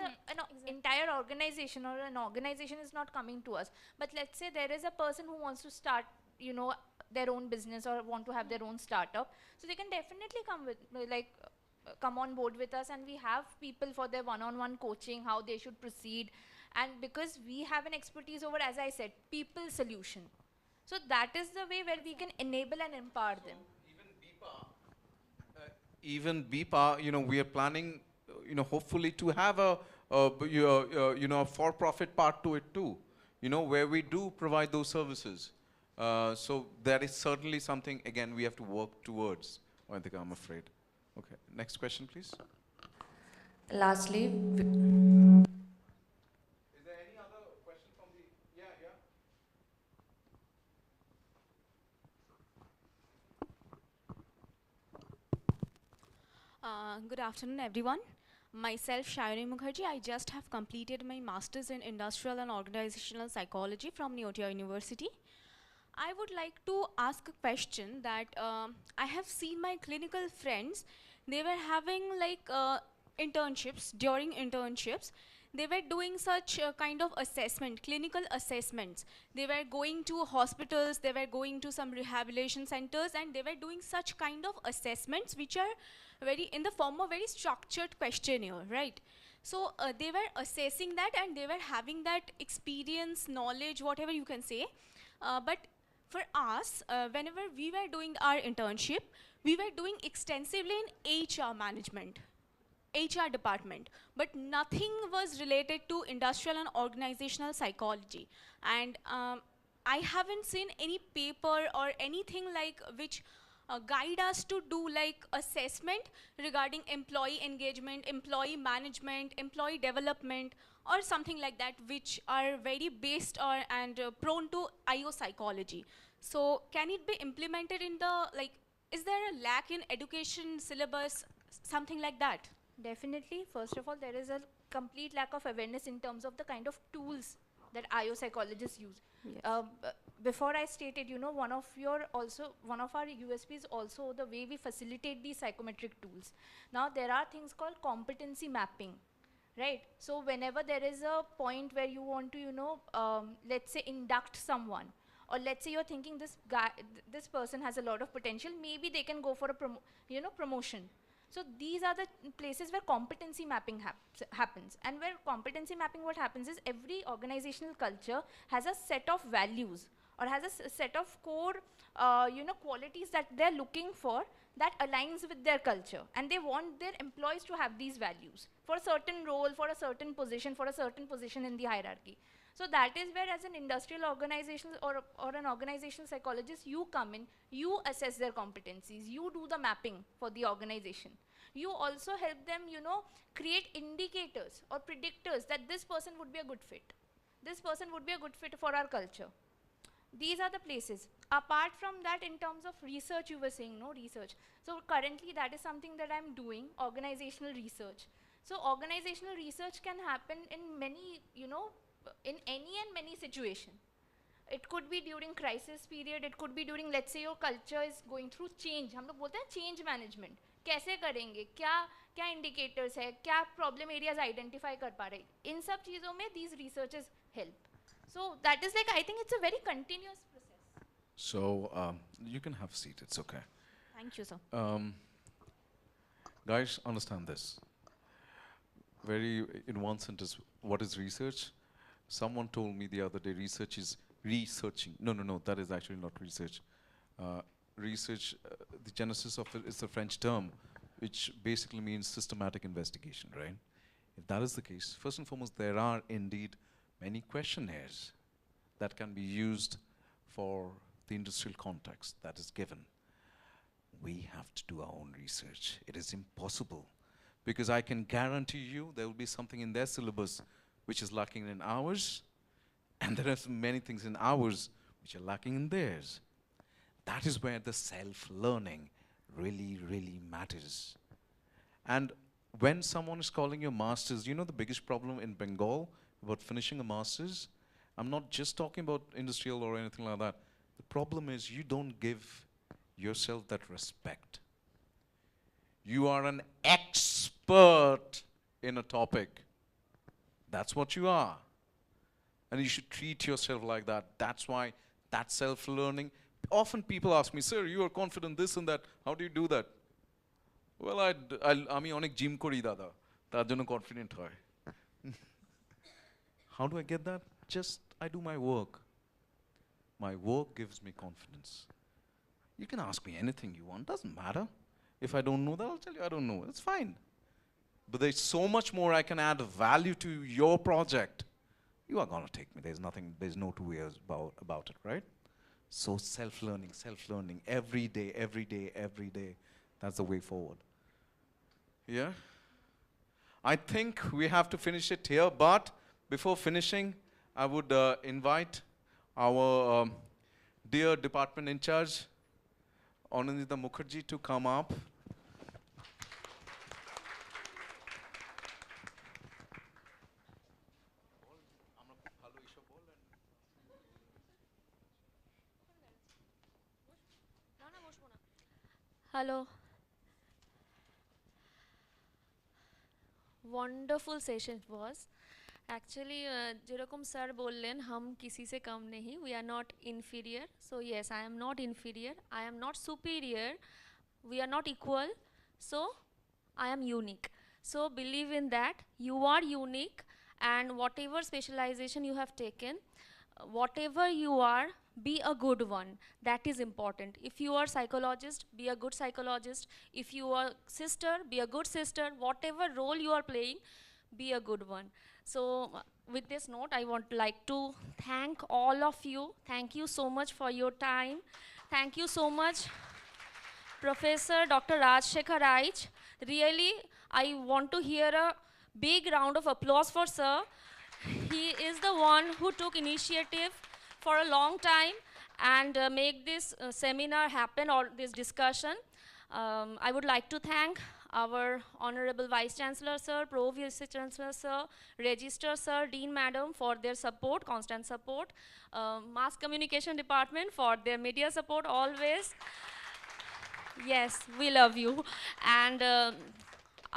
entire organization or an organization is not coming to us, but let's say there is a person who wants to start, you know, their own business or want to have their own startup. So they can definitely come with, come on board with us, and we have people for their one-on-one coaching, how they should proceed. And because we have an expertise over, as I said, people solution. So that is the way where we can enable and empower them. Even BIPA, you know, we are planning, you know, hopefully to have you know, a for-profit part to it too, you know, where we do provide those services. So that is certainly something, again, we have to work towards, I think, I'm afraid. Okay, next question, please. Lastly, Is there any other question from the, yeah. Good afternoon, everyone. Myself, Shayoni Mukherjee. I just have completed my Masters in Industrial and Organizational Psychology from Neotia University. I would like to ask a question that I have seen my clinical friends, they were having like internships. During internships, they were doing such kind of assessment, clinical assessments. They were going to hospitals, they were going to some rehabilitation centers, and they were doing such kind of assessments which are very in the form of very structured questionnaire, right? So they were assessing that, and they were having that experience, knowledge, whatever you can say. But for us, whenever we were doing our internship, we were doing extensively in HR management, HR department, but nothing was related to industrial and organizational psychology. And I haven't seen any paper or anything like which guide us to do like assessment regarding employee engagement, employee management, employee development, or something like that, which are very based on and prone to IO psychology. So can it be implemented in the, like, is there a lack in education syllabus, something like that? Definitely. First of all, there is a complete lack of awareness in terms of the kind of tools that IO psychologists use. Yes. Before I stated, you know, one of our USPs also the way we facilitate these psychometric tools. Now there are things called competency mapping, right? So whenever there is a point where you want to, you know, let's say induct someone, or let's say you're thinking this person has a lot of potential, maybe they can go for a promotion. So these are the places where competency mapping happens. And where competency mapping, what happens is every organizational culture has a set of values or has a set of core qualities that they're looking for that aligns with their culture. And they want their employees to have these values for a certain role, for a certain position in the hierarchy. So that is where, as an industrial organization or an organizational psychologist, you come in, you assess their competencies, you do the mapping for the organization. You also help them, you know, create indicators or predictors that this person would be a good fit. This person would be a good fit for our culture. These are the places. Apart from that, in terms of research, you were saying, no, research. So currently that is something that I'm doing, organizational research. So organizational research can happen in many, you know, in any and many situation. It could be during crisis period, it could be during, let's say your culture is going through change. हम लोग बोलते हैं change management. कैसे करेंगे, क्या indicators है, क्या problem areas identify कर पा रहे. इन सब चीजों में these researches help. So that is like, I think it's a very continuous process. So you can have a seat, it's okay. Thank you, sir. Guys, understand this. Very, in one sentence, what is research? Someone told me the other day, research is researching. No, that is actually not research. Research, the genesis of it is a French term, which basically means systematic investigation, right? If that is the case, first and foremost, there are indeed many questionnaires that can be used for the industrial context that is given. We have to do our own research. It is impossible, because I can guarantee you there will be something in their syllabus which is lacking in ours, and there are many things in ours which are lacking in theirs. That is where the self-learning really, really matters. And when someone is calling your masters, you know the biggest problem in Bengal about finishing a masters? I'm not just talking about industrial or anything like that. The problem is you don't give yourself that respect. You are an expert in a topic. That's what you are. And you should treat yourself like that. That's why that self-learning. Often people ask me, sir, you are confident this and that. How do you do that? Well, আমি অনেক gym করি দাদা, তার জন্য confident হয়. How do I get that? Just I do my work. My work gives me confidence. You can ask me anything you want, doesn't matter. If I don't know that, I'll tell you I don't know. It's fine. But there's so much more I can add value to your project. You are gonna take me. There's no two ways about it, right? So self-learning, every day. That's the way forward. Yeah? I think we have to finish it here, but before finishing, I would invite our dear department in charge, Anandita Mukherjee, to come up. Hello. Wonderful session it was. Actually, যেরকম sir বললেন, हम किसी से कम नहीं. We are not inferior. So yes, I am not inferior. I am not superior. We are not equal. So I am unique. So believe in that. You are unique, and whatever specialization you have taken, whatever you are, be a good one. That is important. If you are psychologist, be a good psychologist. If you are sister, be a good sister. Whatever role you are playing, be a good one. So with this note, I want like to thank all of you. Thank you so much for your time. Thank you so much, Professor Dr. Rajshekhar Raich. Really, I want to hear a big round of applause for sir. He is the one who took initiative for a long time and make this seminar happen, or this discussion. I would like to thank our Honorable Vice Chancellor Sir, Pro Vice Chancellor Sir, Registrar Sir, Dean Madam for their support, constant support, Mass Communication Department for their media support always. Yes, we love you. And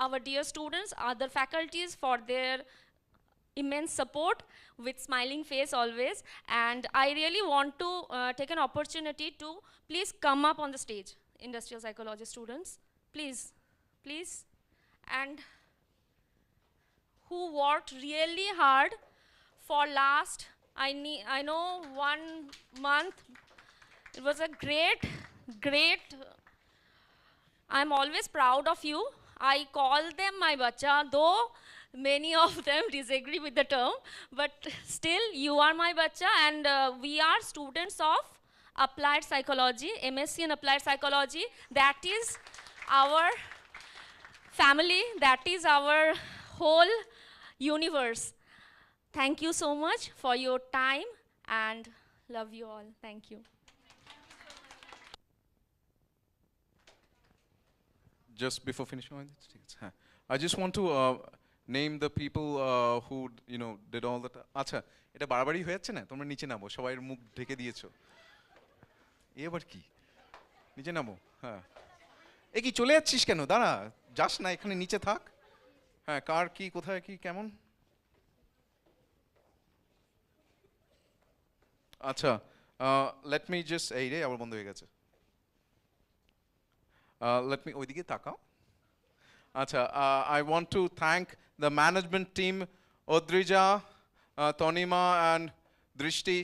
our dear students, other faculties for their immense support with smiling face always. And I really want to take an opportunity to please come up on the stage, industrial psychology students, please. And who worked really hard for last, I know 1 month. It was a great, I'm always proud of you. I call them my bacha, though many of them disagree with the term, but still you are my bacha, and we are students of applied psychology, MSc in applied psychology. That is our family, that is our whole universe. Thank you so much for your time, and love you all. Thank you. Just before finishing, I just want to name the people who did all that. আচ্ছা, এটা বারবারই হয়ে যাচ্ছে না? তোমরা নিচে নামো, সবাই মুখ ঢেকে দিয়েছো। এবার কি? নিচে নামো। হ্যাঁ। এ কি চলে যাচ্ছিস কেন? দাঁড়া, যাস না, এখানে নিচে থাক। হ্যাঁ, কার কি, কোথায় কি, কেমন? আচ্ছা, let me just এই রে আবার বন্ধ হয়ে গেছে। Let me ওইদিকে তাকাও। আচ্ছা, I want to thank the management team, Odrija, Tonima and Drishti.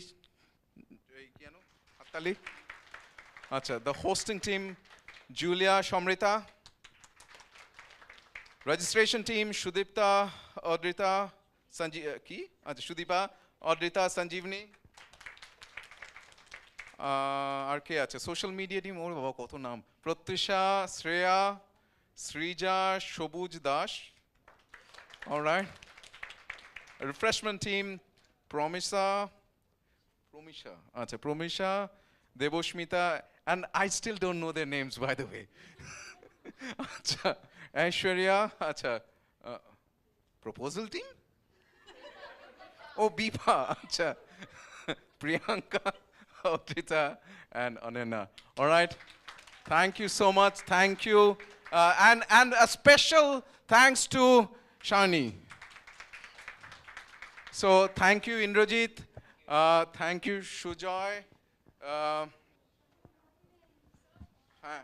Acha, the hosting team, Julia, Shamrita. Registration team, Shudipta, Odrita, Shudipa, Odrita, Sanjeevni. আর কে আছে? সোশ্যাল মিডিয়া টিম, ওর বাবা কত নাম, প্রত্যুষা, শ্রেয়া, শ্রীজা, সবুজ দাস। অলরাইট। রিফ্রেশমেন্ট টিম, প্রমিশা, আচ্ছা, প্রমিশা, Debasmita, and I still don't know their names, by the way. আচ্ছা, ঐশ্বরিয়া, আচ্ছা, proposal team, ও বিপা, আচ্ছা, Priyanka, Odrita and Ananya. All right. Thank you so much. Thank you. And a special thanks to Shani. So thank you, Indrajit. Thank you, Shujoy. হ্যাঁ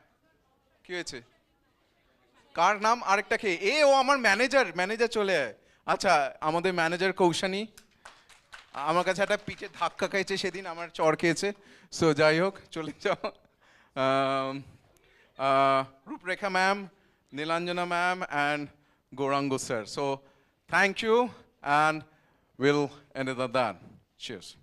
কি হয়েছে কার নাম আরেকটা কে ও আমার manager চলে আয় আচ্ছা আমাদের ম্যানেজার কৌশানী আমার কাছে একটা পিঠে ধাক্কা খাইছে সেদিন আমার চড় খেয়েছে সো যাই হোক চলে যাও Ruprekha ma'am Nilanjana ma'am and Gaurang sir so thank you and we'll end it at that. Cheers.